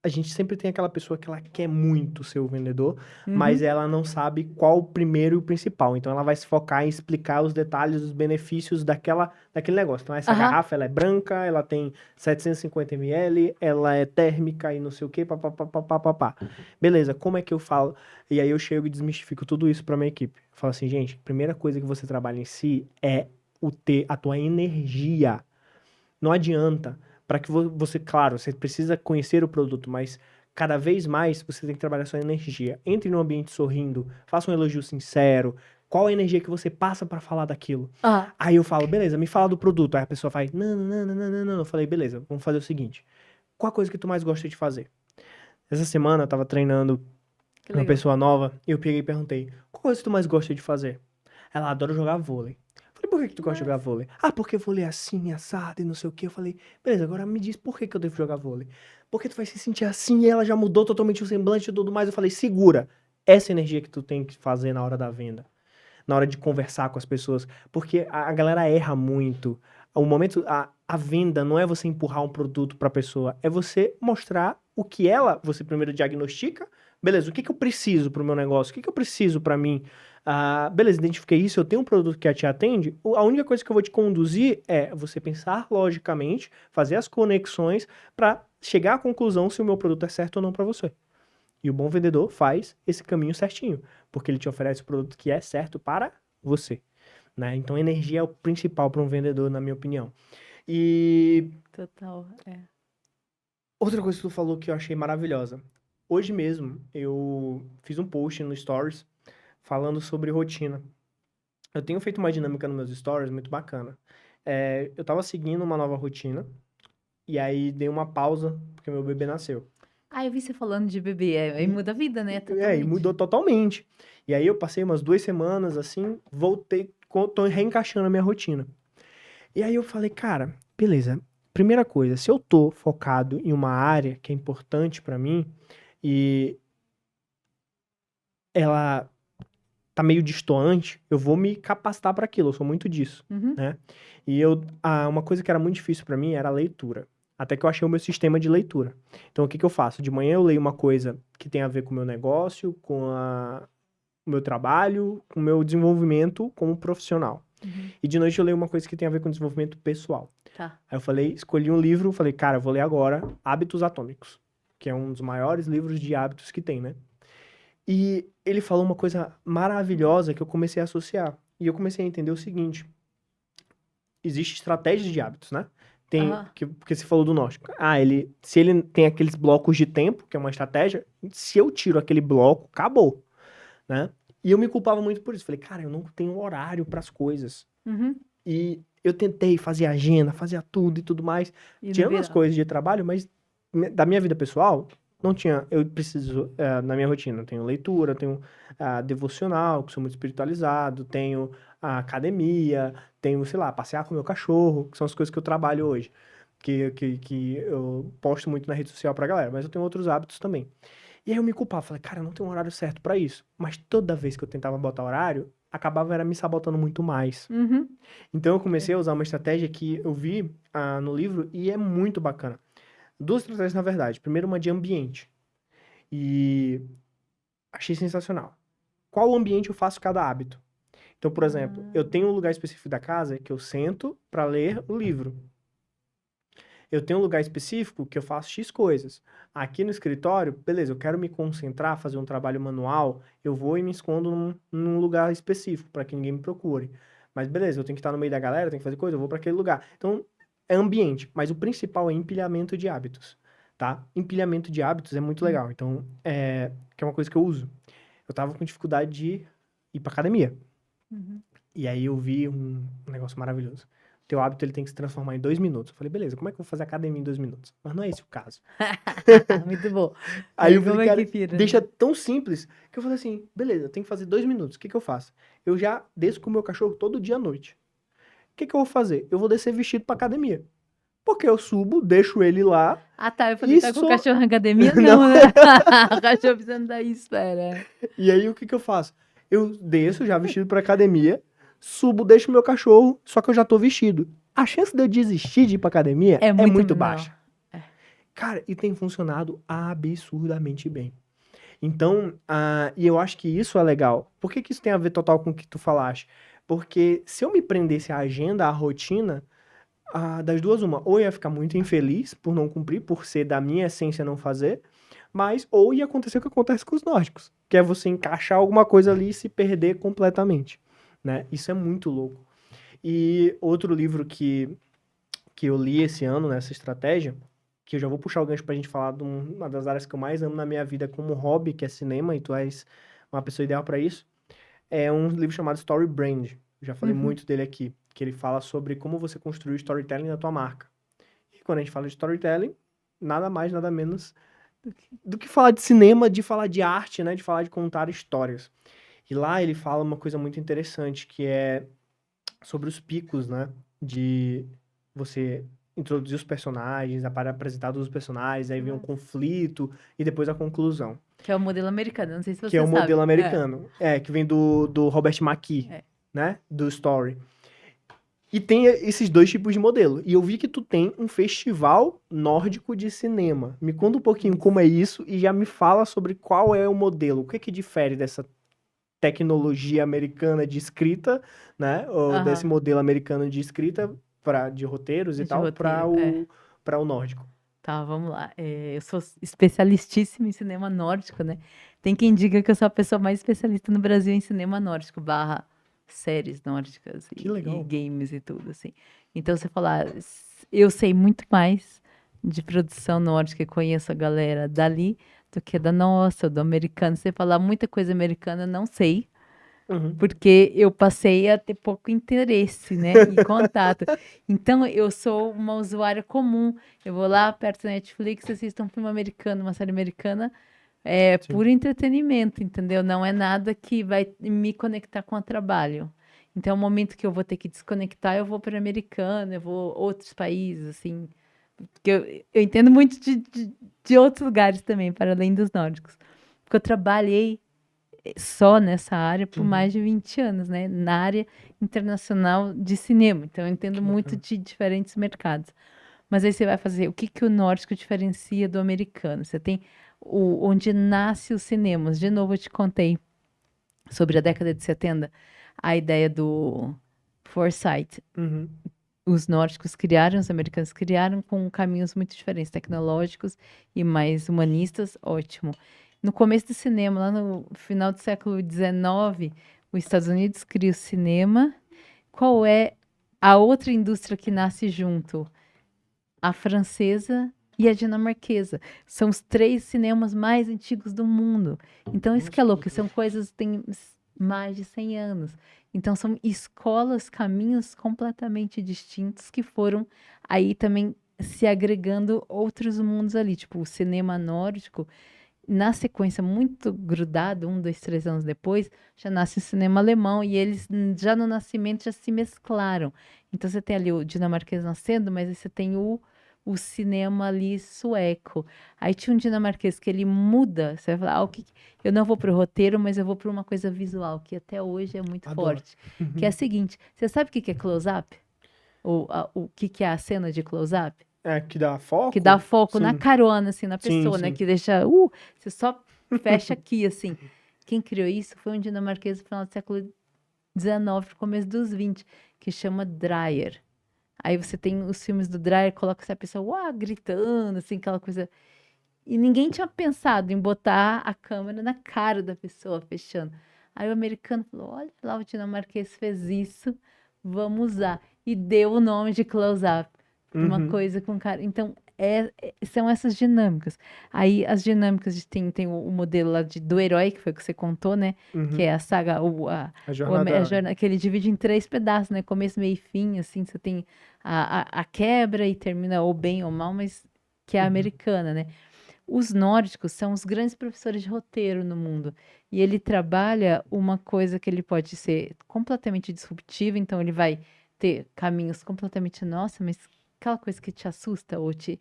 A: a gente sempre tem aquela pessoa que ela quer muito ser o vendedor, mas
B: Uhum.
A: ela não sabe qual o primeiro e o principal. Então ela vai se focar em explicar os detalhes, os benefícios daquele negócio. Então essa
B: Aham.
A: garrafa, ela é branca, ela tem 750 ml, ela é térmica e não sei o que, papapá. Beleza, como é que eu falo? E aí eu chego e desmistifico tudo isso para minha equipe. Eu falo assim, gente, a primeira coisa que você trabalha em si é a tua energia. Não adianta. Para que você, claro, você precisa conhecer o produto, mas cada vez mais você tem que trabalhar sua energia. Entre no ambiente sorrindo, faça um elogio sincero. Qual a energia que você passa para falar daquilo?
B: Ah,
A: Aí eu falo, beleza, me fala do produto. Aí a pessoa faz, não, não, não, não, não, não. Eu falei, beleza, vamos fazer o seguinte. Qual a coisa que tu mais gosta de fazer? Essa semana eu tava treinando
B: que
A: uma
B: legal.
A: pessoa nova, e eu peguei e perguntei, qual coisa que tu mais gosta de fazer? Ela adora jogar vôlei. Falei, por que que tu gosta de jogar
B: Mas,
A: vôlei? Ah, porque vôlei é assim, assado e não sei o que. Eu falei, beleza, agora me diz por que que eu devo jogar vôlei. Porque tu vai se sentir assim e ela já mudou totalmente o semblante e tudo mais. Eu falei, segura essa energia que tu tem que fazer na hora da venda, na hora de conversar com as pessoas, porque a galera erra muito. O momento, a venda não é você empurrar um produto para a pessoa, é você mostrar o que você primeiro diagnostica, beleza, o que que eu preciso para o meu negócio, o que que eu preciso para mim. Ah, beleza, identifiquei isso, eu tenho um produto que te atende, a única coisa que eu vou te conduzir é você pensar logicamente, fazer as conexões para chegar à conclusão se o meu produto é certo ou não para você. E o bom vendedor faz esse caminho certinho, porque ele te oferece o produto que é certo para você, né? Então, energia é o principal para um vendedor, na minha opinião. E
B: total, é.
A: outra coisa que tu falou que eu achei maravilhosa. Hoje mesmo, eu fiz um post no Stories falando sobre rotina. Eu tenho feito uma dinâmica nos meus stories muito bacana. Eu tava seguindo uma nova rotina, e aí dei uma pausa, porque meu bebê nasceu.
B: Ah, eu vi você falando de bebê, aí
A: E,
B: muda a vida, né?
A: e
B: Totalmente.
A: mudou totalmente. E aí eu passei umas 2 semanas assim, voltei, tô reencaixando a minha rotina. E aí eu falei, cara, beleza. Primeira coisa, se eu tô focado em uma área que é importante pra mim e ela tá meio destoante, eu vou me capacitar pra aquilo. Eu sou muito disso,
B: Uhum.
A: né? E uma coisa que era muito difícil pra mim era a leitura. Até que eu achei o meu sistema de leitura. Então, o que que eu faço? De manhã eu leio uma coisa que tem a ver com o meu negócio, o meu trabalho, com o meu desenvolvimento como profissional.
B: Uhum.
A: E de noite eu leio uma coisa que tem a ver com desenvolvimento pessoal.
B: Tá.
A: Aí eu falei, escolhi um livro, falei, cara, eu vou ler agora Hábitos Atômicos, que é um dos maiores livros de hábitos que tem, né? E ele falou uma coisa maravilhosa que eu comecei a associar. E eu comecei a entender o seguinte: existe estratégias de hábitos, né?
B: Aham.
A: Porque você falou do gnóstico. Se ele tem aqueles blocos de tempo, que é uma estratégia, se eu tiro aquele bloco, acabou, né? E eu me culpava muito por isso. Falei, cara, eu não tenho horário para as coisas.
B: Uhum.
A: E eu tentei fazer agenda, fazia tudo e tudo mais,
B: E não
A: tirando as
B: virava.
A: coisas de trabalho, mas da minha vida pessoal, não tinha. Eu preciso, na minha rotina, eu tenho leitura, eu tenho devocional, que sou muito espiritualizado, tenho a academia, tenho, sei lá, passear com o meu cachorro, que são as coisas que eu trabalho hoje. que eu posto muito na rede social pra galera, mas eu tenho outros hábitos também. E aí eu me culpava, falei, cara, eu não tenho um horário certo pra isso. Mas toda vez que eu tentava botar horário, acabava era me sabotando muito mais.
B: Uhum.
A: Então eu comecei a usar uma estratégia que eu vi no livro e é muito bacana. Duas estratégias, na verdade. Primeiro, uma de ambiente. E achei sensacional. Qual ambiente eu faço cada hábito? Então, por exemplo, eu tenho um lugar específico da casa que eu sento para ler o livro. Eu tenho um lugar específico que eu faço X coisas. Aqui no escritório, beleza, eu quero me concentrar, fazer um trabalho manual, eu vou e me escondo num lugar específico para que ninguém me procure. Mas beleza, eu tenho que estar no meio da galera, tenho que fazer coisa, eu vou para aquele lugar. Então, é ambiente, mas o principal é empilhamento de hábitos, tá? Empilhamento de hábitos é muito legal. Então, que é uma coisa que eu uso. Eu tava com dificuldade de ir pra academia.
B: Uhum.
A: E aí eu vi um negócio maravilhoso. Teu hábito ele tem que se transformar em 2 minutos. Eu falei, beleza, como é que eu vou fazer academia em 2 minutos? Mas não é esse o caso.
B: Muito bom.
A: Aí
B: E
A: eu
B: como
A: falei,
B: é que
A: cara,
B: vira,
A: deixa
B: né?
A: tão simples que eu falei assim, beleza, eu tenho que fazer 2 minutos. O que que eu faço? Eu já desço com o meu cachorro todo dia à noite. O que que eu vou fazer? Eu vou descer vestido pra academia. Porque eu subo, deixo ele lá
B: Ah, tá. Eu falei,
A: e
B: tá com o
A: sou.
B: cachorro na academia?
A: Não.
B: Não, né? O cachorro precisando da espera.
A: E aí o que que eu faço? Eu desço já vestido pra academia, subo, deixo meu cachorro, só que eu já tô vestido. A chance de eu desistir de ir pra academia
B: É
A: é
B: muito
A: muito
B: menor.
A: baixa. Cara, e tem funcionado absurdamente bem. Então, e eu acho que isso é legal. Por que que isso tem a ver total com o que tu falaste? Porque se eu me prendesse à agenda, à rotina, das duas, uma, ou eu ia ficar muito infeliz por não cumprir, por ser da minha essência não fazer, mas ou ia acontecer o que acontece com os nórdicos, que é você encaixar alguma coisa ali e se perder completamente, né? Isso é muito louco. E outro livro que eu li esse ano nessa estratégia, que eu já vou puxar o gancho pra gente falar de uma das áreas que eu mais amo na minha vida como hobby, que é cinema, e tu és uma pessoa ideal pra isso, é um livro chamado Story Brand. Eu já falei
B: Uhum.
A: muito dele aqui, que ele fala sobre como você construir o storytelling na tua marca. E quando a gente fala de storytelling, nada mais, nada menos do que falar de cinema, de falar de arte, né? De falar de contar histórias. E lá ele fala uma coisa muito interessante, que é sobre os picos, né? De você introduzir os personagens, para apresentar todos os personagens, aí vem um conflito e depois a conclusão.
B: Que é o modelo americano, não sei se
A: Que é
B: você
A: o modelo
B: sabe.
A: americano. Que vem do Robert McKee,
B: É.
A: né? Do Story. E tem esses dois tipos de modelo. E eu vi que tu tem um festival nórdico de cinema. Me conta um pouquinho como é isso e já me fala sobre qual é o modelo. O que que difere dessa tecnologia americana de escrita, né? Ou desse
B: Aham.
A: modelo americano de escrita de roteiros e
B: De
A: tal para
B: roteiro, é.
A: o nórdico.
B: Tá, vamos lá. Eu sou especialistíssima em cinema nórdico, né? Tem quem diga que eu sou a pessoa mais especialista no Brasil em cinema nórdico, barra séries nórdicas
A: Que
B: e
A: legal.
B: games e tudo, assim. Então, você falar, eu sei muito mais de produção nórdica e conheço a galera dali do que da nossa, do americano. Você falar muita coisa americana, eu não sei.
A: Uhum.
B: Porque eu passei a ter pouco interesse, né, e contato. Então, eu sou uma usuária comum. Eu vou lá perto da Netflix, assisto um filme americano, uma série americana,
A: Sim.
B: puro entretenimento, entendeu? Não é nada que vai me conectar com o trabalho. Então, o momento que eu vou ter que desconectar, eu vou para americano, eu vou outros países, assim. Porque eu entendo muito de outros lugares também, para além dos nórdicos. Porque eu trabalhei só nessa área por
A: Uhum.
B: mais de 20 anos, né? Na área internacional de cinema. Então, eu entendo
A: Que
B: muito
A: bacana.
B: de diferentes mercados. Mas aí você vai fazer, o que que o nórdico diferencia do americano? Você tem onde nasce os cinemas. De novo, eu te contei sobre a década de 70, a ideia do Foresight.
A: Uhum.
B: Os nórdicos criaram, os americanos criaram com caminhos muito diferentes, tecnológicos e mais humanistas, ótimo. No começo do cinema, lá no final do século XIX, os Estados Unidos cria o cinema. Qual é a outra indústria que nasce junto? A francesa e a dinamarquesa. São os três cinemas mais antigos do mundo. Então, isso que é
A: Nossa, que
B: louco,
A: loucura.
B: são coisas que têm mais de 100 anos. Então, são escolas, caminhos completamente distintos que foram aí também se agregando outros mundos ali. Tipo, o cinema nórdico, na sequência, muito grudado, 1, 2, 3 anos depois, já nasce o cinema alemão e eles já no nascimento já se mesclaram. Então, você tem ali o dinamarquês nascendo, mas aí você tem o o cinema ali sueco. Aí tinha um dinamarquês que ele muda, você vai falar, eu não vou pro roteiro, mas eu vou para uma coisa visual, que até hoje é muito
A: Adoro.
B: forte. Que é a seguinte, você sabe o que que é close-up? O que que é a cena de close-up?
A: É, que dá foco?
B: Que dá foco na
A: Sim.
B: carona, assim, na
A: Sim,
B: pessoa, né?
A: sim.
B: Que deixa, você só fecha aqui, assim. Quem criou isso foi um dinamarquês no final do século XIX, começo dos 20, que chama Dreyer. Aí você tem os filmes do Dreyer, coloca essa pessoa gritando, assim, aquela coisa. E ninguém tinha pensado em botar a câmera na cara da pessoa, fechando. Aí o americano falou: olha lá, o dinamarquês fez isso, vamos usar. E deu o nome de close-up para uma coisa com cara. Então, são essas dinâmicas. Aí as dinâmicas tem o modelo lá do herói, que foi o que você contou, né? Que é a saga,
A: A jornada do herói.
B: que ele divide em 3 pedaços, né? Começo, meio e fim, assim, você tem a quebra e termina ou bem ou mal, mas que é a americana, né? Os nórdicos são os grandes professores de roteiro no mundo. E ele trabalha uma coisa que ele pode ser completamente disruptiva, então ele vai ter caminhos completamente, nossa, mas aquela coisa que te assusta ou te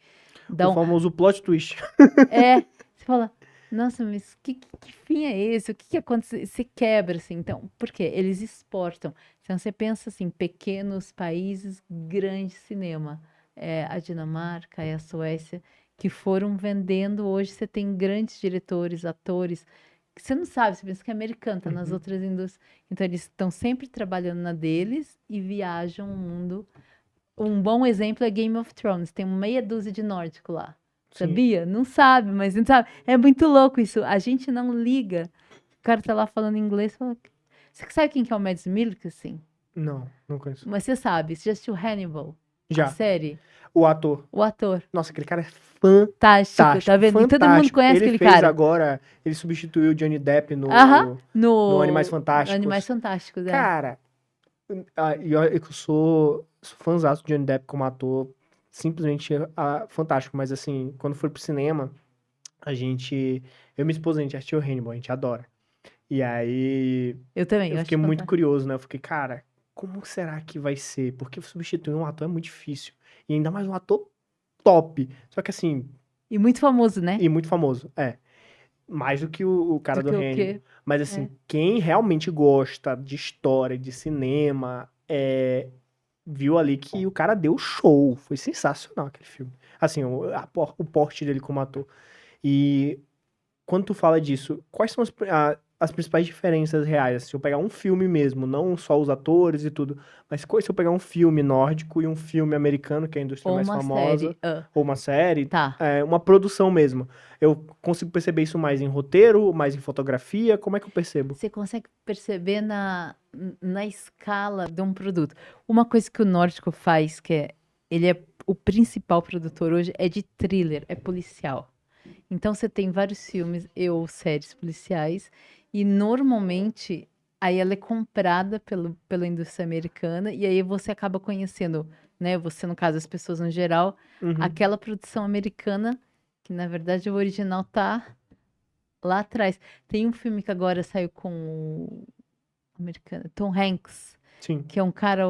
B: dá
A: O famoso plot twist.
B: você fala, nossa, mas que fim é esse? O que acontece? Você quebra, assim. Então, por quê? Eles exportam. Então, você pensa assim, pequenos países, grande cinema. É a Dinamarca, é a Suécia, que foram vendendo. Hoje você tem grandes diretores, atores, que você não sabe, você pensa que é americano, tá nas outras indústrias. Então, eles estão sempre trabalhando na deles e viajam o mundo. Um bom exemplo é Game of Thrones. Tem meia dúzia de nórdico lá.
A: Sim.
B: Sabia? Não sabe, mas não sabe. É muito louco isso. A gente não liga. O cara tá lá falando inglês. Fala... Você sabe quem que é o Mads Mikkelsen?
A: Não conheço.
B: Mas você sabe. Você já assistiu Hannibal?
A: Já.
B: A série?
A: O ator.
B: O ator.
A: Nossa, aquele cara é fantástico.
B: Tástico, tá vendo? E todo mundo
A: Fantástico.
B: conhece
A: Ele
B: aquele
A: fez
B: cara.
A: agora, ele substituiu o Johnny Depp no
B: No
A: Animais Fantásticos.
B: Animais Fantásticos, é.
A: Cara, e olha que eu sou fãzaço do Johnny Depp como ator, simplesmente fantástico. Mas assim, quando for pro cinema, eu e minha esposa, a gente assistiu o Hannibal, a gente adora. E aí,
B: Eu também,
A: eu
B: eu
A: fiquei
B: acho
A: muito
B: fantástico.
A: curioso, né? Eu fiquei, cara, como será que vai ser? Porque substituir um ator é muito difícil. E ainda mais um ator top. Só que assim,
B: E muito famoso, né?
A: e muito famoso, é. Mais do que o cara
B: Do
A: do
B: que o
A: Hannibal.
B: quê?
A: Mas assim, quem realmente gosta de história, de cinema, viu ali que o cara deu show. Foi sensacional aquele filme. Assim, o porte dele como ator. E quando tu fala disso, quais são as principais diferenças reais? Se eu pegar um filme mesmo, não só os atores e tudo, mas se eu pegar um filme nórdico e um filme americano, que é a indústria
B: Ou
A: mais
B: uma
A: famosa,
B: série.
A: ou uma série,
B: Tá.
A: uma produção mesmo, eu consigo perceber isso mais em roteiro, mais em fotografia? Como é que eu percebo?
B: Você consegue perceber na escala de um produto. Uma coisa que o nórdico faz, ele é o principal produtor hoje, é de thriller, é policial. Então você tem vários filmes ou séries policiais e normalmente aí ela é comprada pela indústria americana e aí você acaba conhecendo, né? Você, no caso, as pessoas no geral, aquela produção americana que na verdade o original tá lá atrás. Tem um filme que agora saiu com o americano, Tom Hanks,
A: Sim.
B: que é um cara,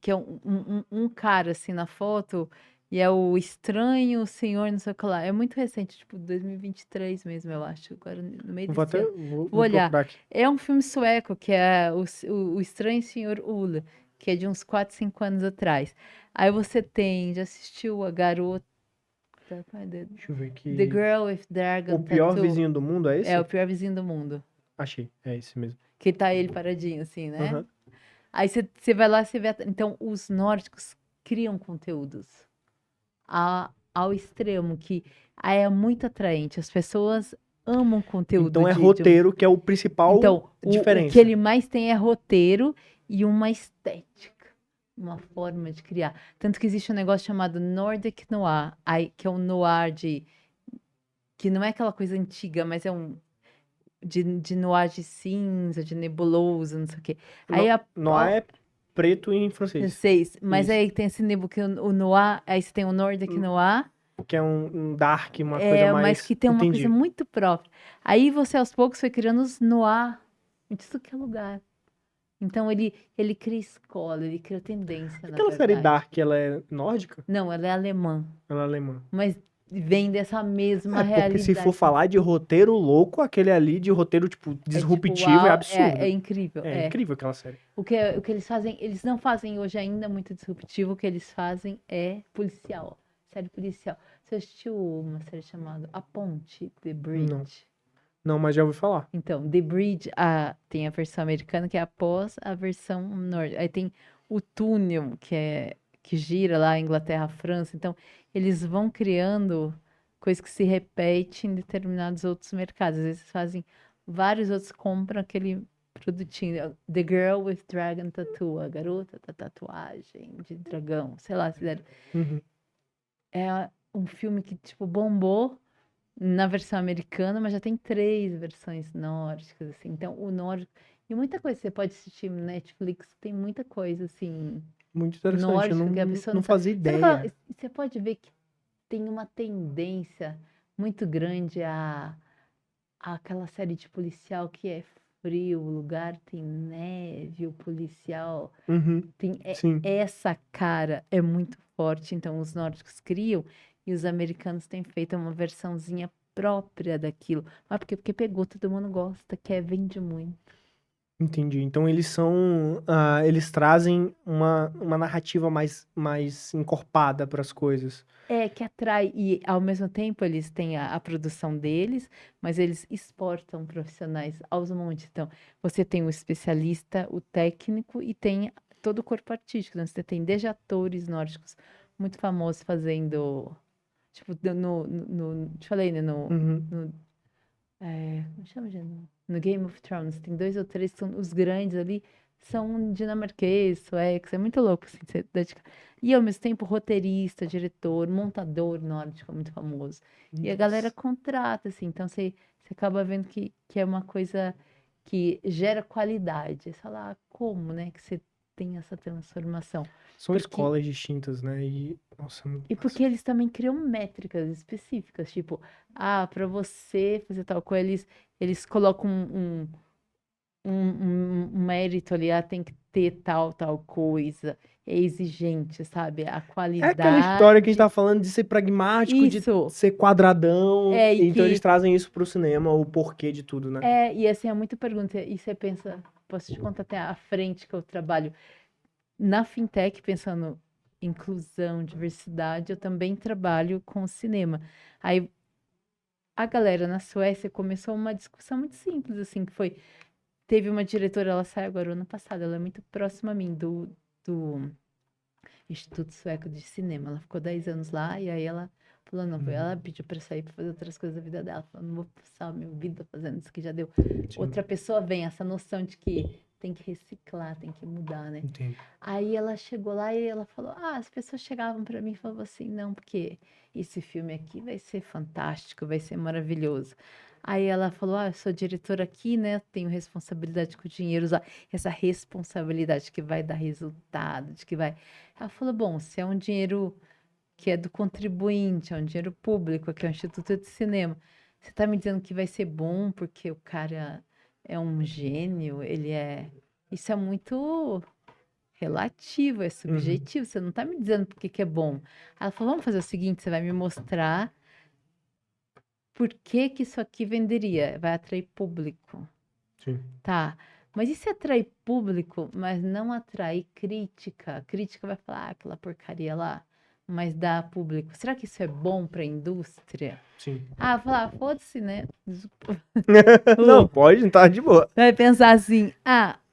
B: que é um cara assim na foto, e é o Estranho Senhor, não sei o que lá. É muito recente, tipo 2023 mesmo, eu acho. Agora no meio
A: Vou
B: desse
A: até,
B: ano.
A: vou
B: Vou olhar.
A: procurar aqui.
B: É um filme sueco, que é o Estranho Senhor Ulla, que é de uns 4, 5 anos atrás. Aí você tem, já assistiu A Garota.
A: Deixa eu ver
B: The
A: aqui.
B: Girl with Dragon
A: O Pior
B: Tattoo.
A: Vizinho do Mundo é esse?
B: É o pior vizinho do mundo.
A: Achei, é esse mesmo.
B: Que tá ele paradinho, assim, né?
A: Aham.
B: Aí você vai lá, você vê. Então, os nórdicos criam conteúdos ao extremo, que aí é muito atraente. As pessoas amam conteúdo
A: Então é
B: de
A: roteiro que é o principal
B: Então, o que
A: diferença.
B: ele mais tem é roteiro e uma estética, uma forma de criar. Tanto que existe um negócio chamado Nordic Noir, aí, que é um noir que não é aquela coisa antiga, mas é de noir de cinza, de nebuloso, não sei o quê. Aí
A: Noir é preto em francês.
B: francês, mas
A: Isso.
B: aí tem esse nebuloso, que o noir, aí você tem o Nordic Noir,
A: Que é um dark, uma coisa
B: mas
A: mais...
B: que tem uma
A: Entendi.
B: coisa muito própria. Aí você aos poucos foi criando os noir em tudo que é lugar. Então ele cria escola, ele cria tendência, na
A: Aquela série
B: verdade.
A: Dark, ela é nórdica?
B: Não, ela é alemã,
A: Ela é alemã.
B: mas vem dessa mesma
A: É, porque se for
B: realidade.
A: falar de roteiro louco, aquele ali de roteiro, tipo,
B: É tipo,
A: disruptivo é
B: uau,
A: absurdo.
B: é incrível.
A: É incrível aquela série.
B: O que eles fazem, eles não fazem hoje ainda muito disruptivo, o que eles fazem é policial, série policial. Você assistiu uma série chamada A Ponte, The Bridge?
A: Não. Não, mas já ouvi falar.
B: Então, The Bridge, tem a versão americana que é após a versão nórdica. Aí tem o túnel, que gira lá Inglaterra, França. Então, eles vão criando coisas que se repetem em determinados outros mercados. Às vezes fazem, vários outros compram aquele produtinho. The Girl with Dragon Tattoo, a garota da tatuagem de dragão. Sei lá, se der.
A: Uhum.
B: É um filme que, tipo, bombou na versão americana, mas já tem 3 versões nórdicas, assim. Então, o nórdico... E muita coisa, você pode assistir no Netflix, tem muita coisa, assim,
A: Muito interessante, eu
B: nórdica, que a pessoa
A: não
B: não sabe.
A: fazia
B: Sabe aquela...
A: ideia.
B: Você pode ver que tem uma tendência muito grande aquela série de policial que é frio, o lugar tem neve, o policial
A: Uhum.
B: tem...
A: Sim.
B: Essa cara é muito forte, então os nórdicos criam e os americanos têm feito uma versãozinha própria daquilo. Mas porque pegou, todo mundo gosta, quer, vende muito.
A: Entendi. Então eles são, eles trazem uma narrativa mais encorpada para as coisas.
B: É, que atrai, e ao mesmo tempo eles têm a produção deles, mas eles exportam profissionais aos montes. Então, você tem o especialista, o técnico e tem todo o corpo artístico. Então, você tem desde atores nórdicos muito famosos fazendo, tipo, te falei, né,
A: Uhum.
B: como chama, gente? No Game of Thrones, tem 2 ou 3 que são os grandes ali, são dinamarquês, suecos, é muito louco, assim, você dedica. E ao mesmo tempo, roteirista, diretor, montador nórdico, muito famoso. E a galera
A: Nossa.
B: contrata, assim, então você acaba vendo que é uma coisa que gera qualidade. Você fala, como, né, que você tem essa transformação?
A: São
B: Porque
A: escolas distintas, né? E, nossa, é muito
B: e
A: massa.
B: porque eles também criam métricas específicas, tipo, para você fazer tal coisa, eles colocam um mérito ali, tem que ter tal coisa, é exigente, sabe? A
A: É aquela história que a gente
B: qualidade.
A: tá falando de ser pragmático, de
B: Isso,
A: ser quadradão.
B: e
A: Então eles
B: que.
A: trazem isso pro cinema, o porquê de tudo, né?
B: E assim, é muita pergunta. E você pensa, posso te contar até a frente que eu trabalho. Na fintech, pensando em inclusão, diversidade, eu também trabalho com cinema. Aí a galera na Suécia começou uma discussão muito simples, assim, que foi, teve uma diretora, ela saiu agora ano passado, ela é muito próxima a mim, do Instituto Sueco de Cinema. Ela ficou 10 anos lá e aí ela falou, não, ela pediu pra sair pra fazer outras coisas da vida dela. Falou, não vou passar a minha vida fazendo isso que já deu.
A: Sim,
B: Outra pessoa vem, essa noção de que tem que reciclar, tem que mudar, né?
A: entendo.
B: Aí ela chegou lá e ela falou, as pessoas chegavam pra mim e falavam assim, não, porque esse filme aqui vai ser fantástico, vai ser maravilhoso. Aí ela falou, eu sou diretora aqui, né? Tenho responsabilidade com o dinheiro, usar essa responsabilidade que vai dar resultado, de que vai. Ela falou, bom, se é um dinheiro que é do contribuinte, é um dinheiro público, que é o Instituto de Cinema, você tá me dizendo que vai ser bom porque o cara é um gênio, ele é. Isso é muito relativo, é
A: Uhum.
B: subjetivo, você não tá me dizendo por que que é bom. Ela falou, vamos fazer o seguinte, você vai me mostrar por que que isso aqui venderia, vai atrair público.
A: Sim.
B: Tá, mas e se atrair público, mas não atrair crítica? A crítica vai falar, aquela porcaria lá, mas dá público. Será que isso é bom para a indústria?
A: Sim.
B: Falar, foda-se, né?
A: Não, pode, tá de boa.
B: Vai pensar assim,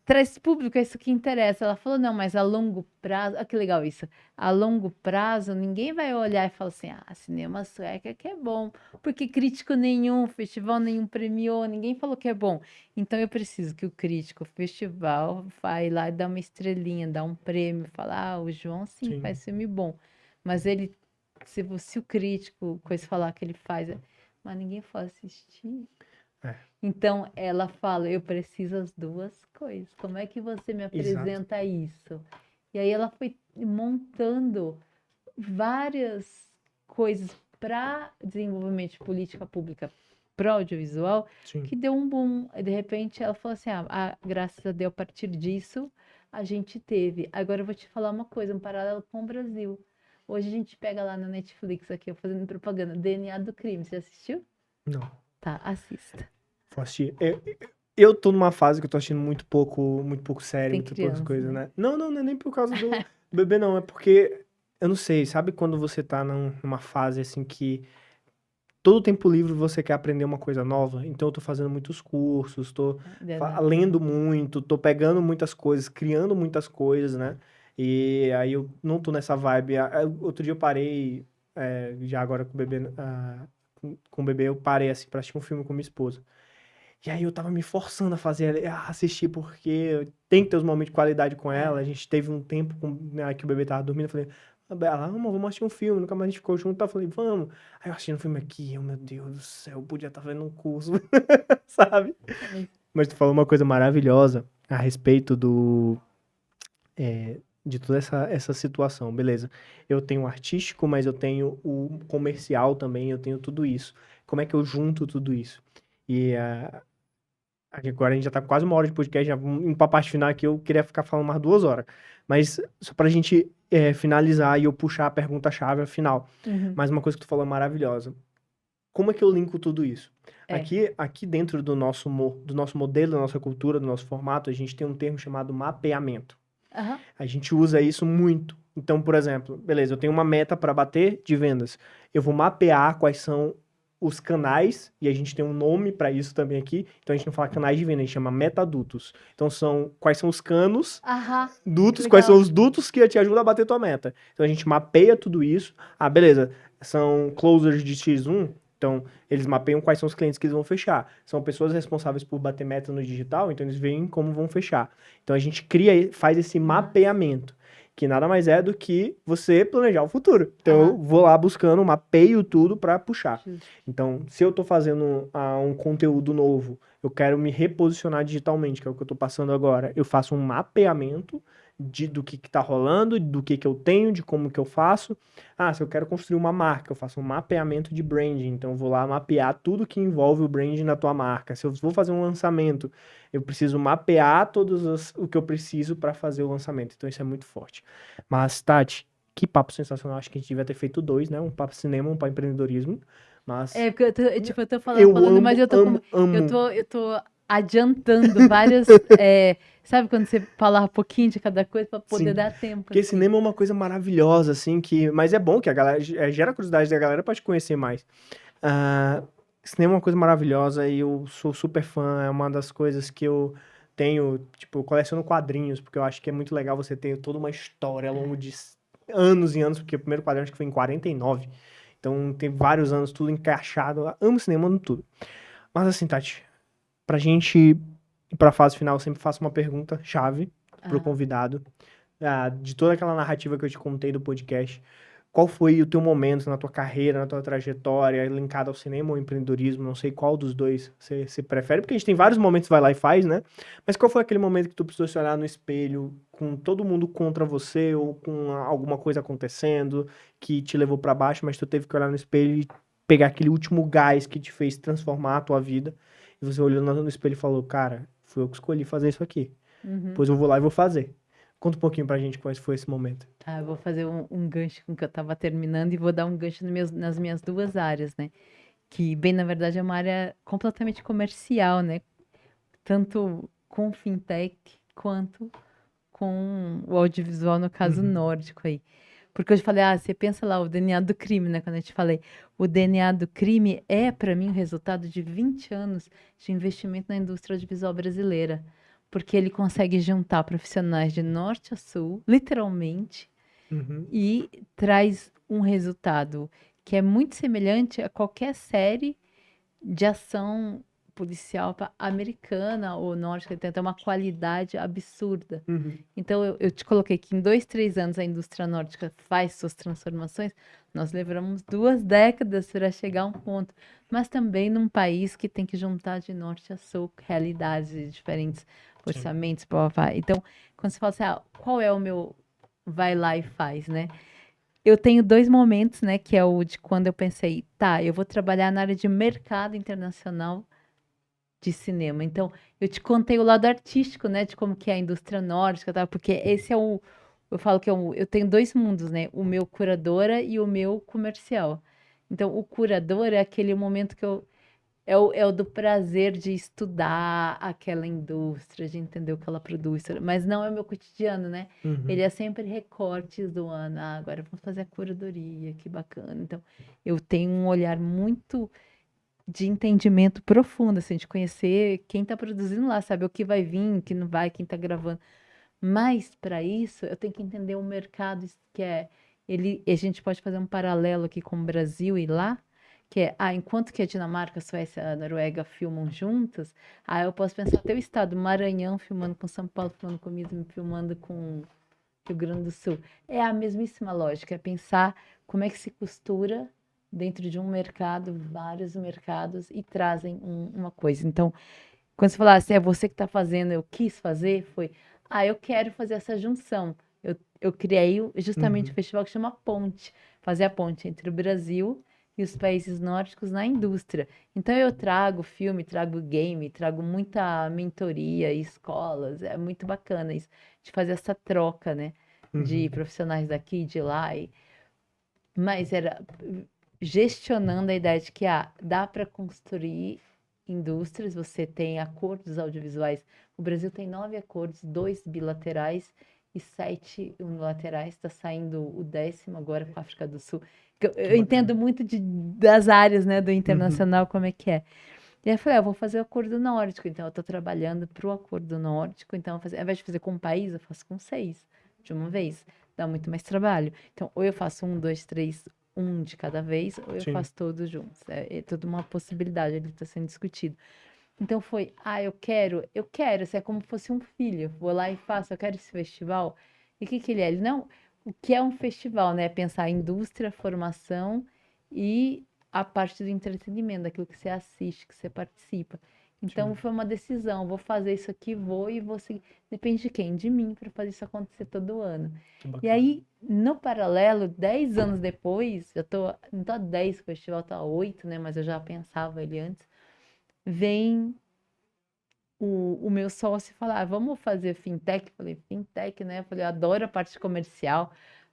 B: traz público, é isso que interessa. Ela falou, não, mas a longo prazo, que legal isso. A longo prazo, ninguém vai olhar e falar assim, cinema sueco é que é bom, porque crítico nenhum, festival nenhum premiou, ninguém falou que é bom. Então eu preciso que o crítico, o festival, vai lá e dá uma estrelinha, dá um prêmio, fala, o João sim
A: Sim.
B: faz filme bom. Mas ele, se o crítico, coisa falar que ele faz, mas ninguém for assistir.
A: É.
B: Então ela fala, eu preciso as duas coisas. Como é que você me
A: Exato.
B: apresenta isso? E aí ela foi montando várias coisas para desenvolvimento de política pública pro audiovisual,
A: Sim.
B: que deu um boom. Aí, de repente, ela falou assim, graças a Deus, a partir disso, a gente teve. Agora eu vou te falar uma coisa, um paralelo com o Brasil. Hoje a gente pega lá na Netflix, aqui, eu fazendo propaganda, DNA do Crime. Você assistiu?
A: Não.
B: Tá, assista.
A: Vou assistir. Eu tô numa fase que eu tô assistindo muito pouco série,
B: Tem
A: muito poucas
B: criança,
A: coisas,
B: né?
A: né? Não é nem por causa do bebê, não. É porque, eu não sei, sabe quando você tá numa fase assim que todo tempo livre você quer aprender uma coisa nova? Então eu tô fazendo muitos cursos, tô lendo muito, tô pegando muitas coisas, criando muitas coisas, né? E aí eu não tô nessa vibe. Outro dia eu parei, já agora com o bebê, com o bebê eu parei assim pra assistir um filme com minha esposa. E aí eu tava me forçando a fazer, assistir, porque tem que ter os momentos de qualidade com ela. A gente teve um tempo que o bebê tava dormindo, eu falei, ela, amor, vamos assistir um filme. Nunca mais a gente ficou junto, eu falei, vamos. Aí eu assistindo um filme aqui, meu Deus do céu, eu podia estar fazendo um curso, sabe? Mas tu falou uma coisa maravilhosa a respeito de toda essa situação, beleza. Eu tenho o artístico, mas eu tenho o comercial também, eu tenho tudo isso. Como é que eu junto tudo isso? E agora a gente já tá com quase 1 hora de podcast, já vamos indo pra parte final aqui, eu queria ficar falando mais 2 horas. Mas só pra gente finalizar e eu puxar a pergunta-chave final.
B: Uhum.
A: Mas uma coisa que tu falou é maravilhosa. Como é que eu linko tudo isso?
B: É.
A: Aqui dentro do nosso modelo, da nossa cultura, do nosso formato, a gente tem um termo chamado mapeamento.
B: Aham.
A: A gente usa isso muito. Então, por exemplo, beleza, eu tenho uma meta para bater de vendas. Eu vou mapear quais são os canais, e a gente tem um nome para isso também aqui. Então a gente não fala canais de venda, a gente chama metadutos. Então quais são os canos,
B: Aham.
A: dutos,
B: Que
A: quais são
B: legal.
A: os dutos que te ajudam a bater tua meta. Então a gente mapeia tudo isso. Ah, beleza, são closers de X1, então eles mapeiam quais são os clientes que eles vão fechar. São pessoas responsáveis por bater meta no digital, então eles veem como vão fechar. Então a gente faz esse mapeamento, que nada mais é do que você planejar o futuro. Então eu vou lá buscando, mapeio tudo para puxar.
B: Justo.
A: Então, se eu tô fazendo um conteúdo novo, eu quero me reposicionar digitalmente, que é o que eu tô passando agora, eu faço um mapeamento do que tá rolando, do que eu tenho, de como que eu faço. Se eu quero construir uma marca, eu faço um mapeamento de branding, então eu vou lá mapear tudo que envolve o branding na tua marca. Se eu vou fazer um lançamento, eu preciso mapear o que eu preciso para fazer o lançamento. Então isso é muito forte. Mas, Tati, que papo sensacional. Acho que a gente devia ter feito 2, né? Um papo cinema, um papo empreendedorismo. Mas
B: Porque eu tô
A: eu
B: falando, mas
A: amo,
B: eu tô
A: amo, amo.
B: eu tô adiantando várias, sabe quando você fala um pouquinho de cada coisa para poder
A: Sim.
B: dar tempo,
A: Porque
B: assim.
A: cinema é uma coisa maravilhosa, assim, mas é bom que a galera gera curiosidade da galera pra te conhecer mais. Cinema é uma coisa maravilhosa e eu sou super fã, é uma das coisas que eu tenho, tipo, eu coleciono quadrinhos, porque eu acho que é muito legal você ter toda uma história ao longo de anos e anos, porque o primeiro quadrinho acho que foi em 49, então tem vários anos, tudo encaixado. Eu amo cinema, amo tudo. Mas assim, Tati, pra gente ir pra fase final, eu sempre faço uma pergunta chave pro convidado. De toda aquela narrativa que eu te contei do podcast, qual foi o teu momento na tua carreira, na tua trajetória, linkado ao cinema ou empreendedorismo? Não sei qual dos dois você prefere, porque a gente tem vários momentos, vai lá e faz, né? Mas qual foi aquele momento que tu precisou se olhar no espelho, com todo mundo contra você, ou com alguma coisa acontecendo que te levou pra baixo, mas tu teve que olhar no espelho e pegar aquele último gás que te fez transformar a tua vida, e você olhou no espelho e falou, cara, fui eu que escolhi fazer isso aqui. Depois eu vou lá e vou fazer. Conta um pouquinho pra gente qual foi esse momento.
B: Tá, eu vou fazer um gancho com o que eu tava terminando e vou dar um gancho nas minhas duas áreas, né? Que, bem, na verdade, é uma área completamente comercial, né? Tanto com fintech quanto com o audiovisual, no caso nórdico aí. Porque eu te falei, você pensa lá, o DNA do crime, né? Quando eu te falei, o DNA do crime é, para mim, o resultado de 20 anos de investimento na indústria audiovisual brasileira. Porque ele consegue juntar profissionais de norte a sul, literalmente, e traz um resultado que é muito semelhante a qualquer série de ação policial americana ou nórdica, tem até uma qualidade absurda. Então, eu te coloquei que em 2, 3 anos a indústria nórdica faz suas transformações, nós levamos 2 décadas para chegar a um ponto. Mas também num país que tem que juntar de norte a sul realidades diferentes, orçamentos, blá, blá, blá. Então, quando você fala assim, qual é o meu vai lá e faz, né? eu tenho 2 momentos, né, que é o de quando eu pensei: "Tá, eu vou trabalhar na área de mercado internacional de cinema". Então, eu te contei o lado artístico, né, de como que é a indústria nórdica, tal, porque esse é o eu falo que eu tenho 2 mundos, né, o meu curadora e o meu comercial. Então, o curador é aquele momento que eu é o do prazer de estudar aquela indústria, de entender o que ela produz, mas não é o meu cotidiano, né? Ele
A: Uhum.
B: é sempre recortes do ano. Ah, agora vamos fazer a curadoria, que bacana. Então, eu tenho um olhar muito de entendimento profundo, assim, de conhecer quem está produzindo lá, sabe? O que vai vir, o que não vai, quem está gravando. Mas, para isso, eu tenho que entender o mercado que é. A gente pode fazer um paralelo aqui com o Brasil e lá, que é, enquanto que a Dinamarca, a Suécia, a Noruega filmam juntas, eu posso pensar até o estado, Maranhão filmando com São Paulo, filmando com Minas, filmando com Rio Grande do Sul. É a mesmíssima lógica, é pensar como é que se costura dentro de um mercado, vários mercados, e trazem uma coisa. Então, quando você fala assim, é você que está fazendo, eu quis fazer, foi, eu quero fazer essa junção. Eu criei justamente o
A: Uhum.
B: festival que chama Ponte, fazer a ponte entre o Brasil e os países nórdicos na indústria. Então eu trago filme, trago game, trago muita mentoria e escolas, é muito bacana isso, de fazer essa troca, né, de
A: Uhum.
B: profissionais daqui e de lá. Mas era gestionando a ideia de que dá para construir indústrias, você tem acordos audiovisuais. O Brasil tem 9 acordos, 2 bilaterais e 7 unilaterais. Está saindo o 10º agora com a África do Sul.
A: Que
B: Eu
A: bacana.
B: entendo muito das áreas, né, do
A: Uhum.
B: internacional, como é que é. E aí eu falei, eu vou fazer o acordo nórdico, então eu estou trabalhando para o acordo nórdico, então ao invés de fazer com um país, eu faço com 6, de uma vez. Dá muito mais trabalho. Então, ou eu faço 1, 2, 3, um de cada vez, ou eu
A: Sim.
B: faço todos juntos. É toda uma possibilidade, ele está sendo discutido. Então foi, eu quero, isso é como se fosse um filho. Vou lá e faço, eu quero esse festival. E o que que ele é? Ele não, o que é um festival, né? Pensar indústria, formação e a parte do entretenimento, daquilo que você assiste, que você participa. Então
A: Sim.
B: foi uma decisão, vou fazer isso aqui, vou e vou seguir. Depende de quem? De mim, para fazer isso acontecer todo ano.
A: Que
B: E
A: bacana.
B: aí, no paralelo, 10 anos depois, não tô há 10 com o festival, tô há 8, né? Mas eu já pensava ele antes. Vem o meu sócio falar, vamos fazer fintech? Eu falei, fintech, né? Eu falei, eu adoro a parte comercial,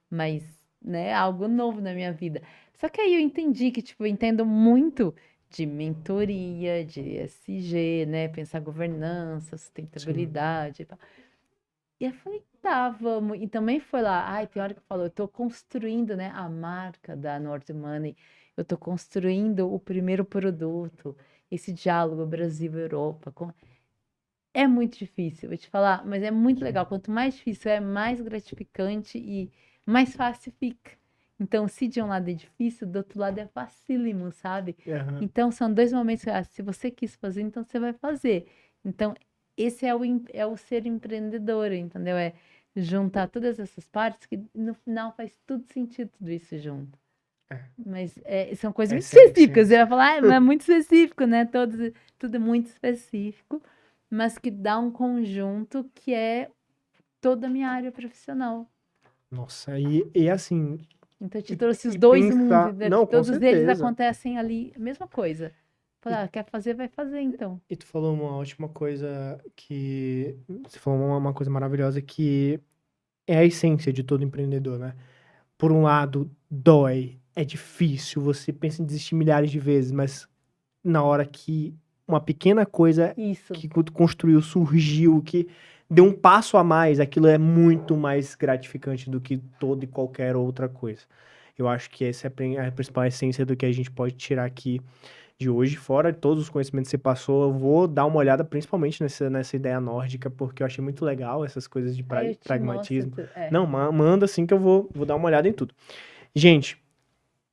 B: mas, né, algo novo na minha vida. Só que aí eu entendi que, tipo, eu entendo muito de mentoria, de ESG, né? Pensar governança,
A: Sim.
B: sustentabilidade e tal. E eu falei, tá, vamos. E também foi lá, tem hora que falou, eu tô construindo, né, a marca da Nord Money, eu tô construindo o primeiro produto, esse diálogo Brasil-Europa. É muito difícil, vou te falar, mas é muito legal. Quanto mais difícil é, mais gratificante e mais fácil fica. Então, se de um lado é difícil, do outro lado é facílimo, sabe?
A: Aham.
B: Então, são 2 momentos, se você quis fazer, então você vai fazer. Então, esse é o ser empreendedor, entendeu? É juntar todas essas partes que no final faz tudo sentido, tudo isso junto.
A: É.
B: Mas são coisas muito
A: Essa é a
B: específicas. Você
A: essência.
B: vai falar, mas é muito específico, né? Tudo muito específico, mas que dá um conjunto que é toda a minha área profissional.
A: Nossa, e assim,
B: Então, eu te
A: e,
B: trouxe os
A: e
B: dois mundos,
A: pensar.
B: entendeu? Que
A: Não, com
B: todos eles
A: certeza.
B: acontecem ali, a mesma coisa.
A: E,
B: Falar, quer fazer, vai fazer então.
A: e tu falou uma ótima coisa que. Você falou uma coisa maravilhosa que é a essência de todo empreendedor, né? Por um lado, dói, é difícil, você pensa em desistir milhares de vezes, mas na hora que uma pequena coisa
B: Isso.
A: que tu construiu surgiu, que deu um passo a mais, aquilo é muito mais gratificante do que toda e qualquer outra coisa. Eu acho que essa é a principal essência do que a gente pode tirar aqui de hoje. Fora todos os conhecimentos que você passou, eu vou dar uma olhada principalmente nessa ideia nórdica, porque eu achei muito legal essas coisas de
B: Aí eu te mostro.
A: pragmatismo. Não, manda assim que eu vou dar uma olhada em tudo. Gente,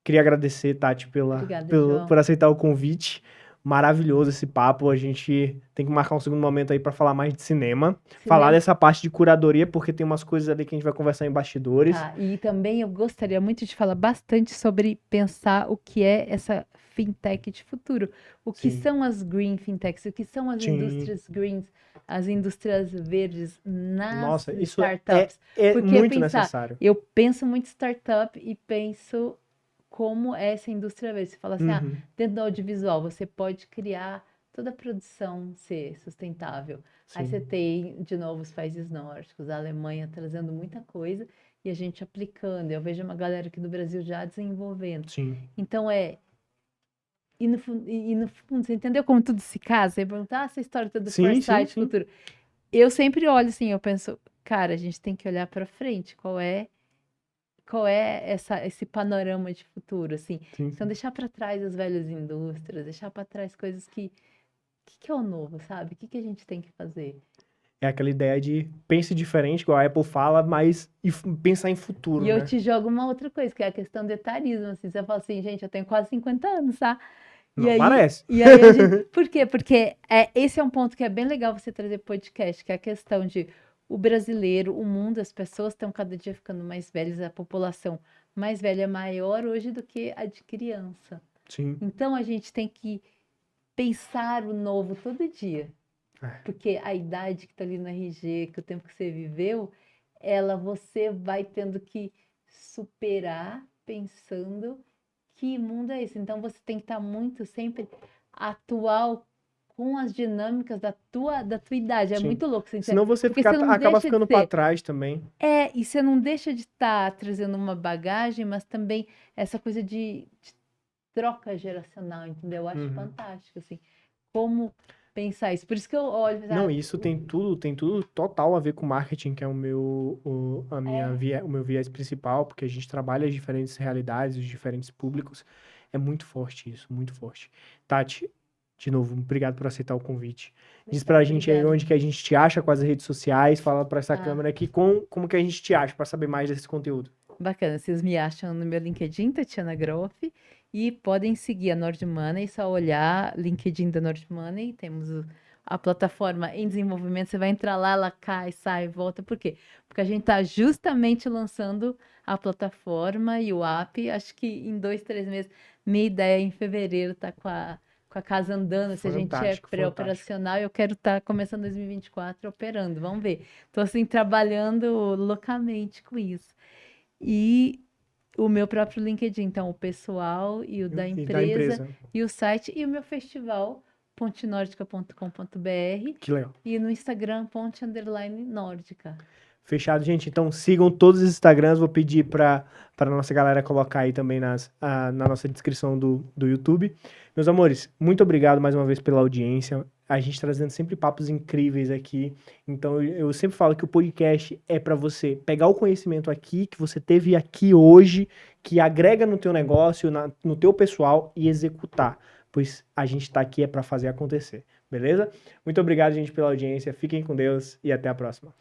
A: queria agradecer, Tati,
B: Obrigada, João.
A: por aceitar o convite. maravilhoso esse papo. A gente tem que marcar um segundo momento aí para falar mais de cinema. Falar
B: Cinema.
A: dessa parte de curadoria, porque tem umas coisas ali que a gente vai conversar em bastidores.
B: Tá, e também eu gostaria muito de falar bastante sobre pensar o que é essa fintech de futuro. O que
A: Sim.
B: são as green fintechs, o que são as
A: Sim.
B: indústrias greens, as indústrias verdes nas
A: Nossa, isso
B: startups.
A: é
B: Porque
A: muito
B: pensar,
A: necessário.
B: eu penso muito em startup e penso como é essa indústria verde. Você fala assim,
A: Uhum.
B: dentro do audiovisual, você pode criar toda a produção ser sustentável. Aí
A: Sim.
B: você tem, de novo, os países nórdicos, a Alemanha trazendo muita coisa e a gente aplicando. Eu vejo uma galera aqui do Brasil já desenvolvendo.
A: Sim.
B: Então e no fundo, você entendeu como tudo se casa? Você pergunta, essa história toda do
A: Sim, sim,
B: Foresight,
A: sim.
B: futuro. Eu sempre olho assim, eu penso, cara, a gente tem que olhar para frente. Qual é esse panorama de futuro, assim?
A: Sim.
B: Então, deixar para trás as velhas indústrias, deixar para trás coisas que é o novo, sabe? O que a gente tem que fazer?
A: É aquela ideia de pense diferente, igual a Apple fala, mas pensar em futuro,
B: E eu
A: né?
B: te jogo uma outra coisa, que é a questão do etarismo, assim. Você fala assim, gente, eu tenho quase 50 anos, tá? E
A: Não
B: aí,
A: parece.
B: e aí a gente... Por quê? Porque esse é um ponto que é bem legal você trazer podcast, que é a questão de o brasileiro, o mundo, as pessoas estão cada dia ficando mais velhas, a população mais velha é maior hoje do que a de criança.
A: Sim.
B: Então a gente tem que pensar o novo todo dia. Porque a idade que está ali no RG, que o tempo que você viveu, você vai tendo que superar pensando que mundo é esse. Então você tem que estar muito sempre atual com as dinâmicas da tua idade. É
A: Sim.
B: muito louco.
A: Senão você
B: porque você não
A: acaba
B: deixa de
A: ficando para
B: ser.
A: trás também.
B: E você não deixa de estar trazendo uma bagagem, mas também essa coisa de troca geracional, entendeu? Eu acho fantástico, assim. Como pensar isso. Por isso que eu olho.
A: Não, isso tem tudo total a ver com marketing, que é o meu viés principal, porque a gente trabalha as diferentes realidades, os diferentes públicos. É muito forte isso, muito forte. Tati, de novo, obrigado por aceitar o convite. Diz pra gente aí
B: Obrigada.
A: onde que a gente te acha com as redes sociais, fala pra essa câmera aqui como que a gente te acha para saber mais desse conteúdo.
B: Bacana, vocês me acham no meu LinkedIn, Tatiana Groff, e podem seguir a Nord Money, só olhar LinkedIn da Nord Money, temos a plataforma em desenvolvimento, você vai entrar lá, ela cai, sai, volta, por quê? Porque a gente está justamente lançando a plataforma e o app, acho que em 2, 3 meses, minha ideia é em fevereiro tá com a casa andando, se a gente é
A: Fantástico,
B: pré-operacional, eu quero estar começando 2024 operando, vamos ver. Estou assim, trabalhando loucamente com isso. E o meu próprio LinkedIn, então o pessoal e o da empresa, e o site e o meu festival, pontenordica.com.br,
A: Que legal.
B: e no Instagram, ponte_nórdica.
A: Fechado, gente. Então sigam todos os Instagrams. Vou pedir para nossa galera colocar aí também na nossa descrição do YouTube. Meus amores, muito obrigado mais uma vez pela audiência. A gente trazendo sempre papos incríveis aqui. Então eu sempre falo que o podcast é para você pegar o conhecimento aqui, que você teve aqui hoje, que agrega no teu negócio, no teu pessoal e executar. Pois a gente está aqui é para fazer acontecer. Beleza? Muito obrigado, gente, pela audiência. Fiquem com Deus e até a próxima.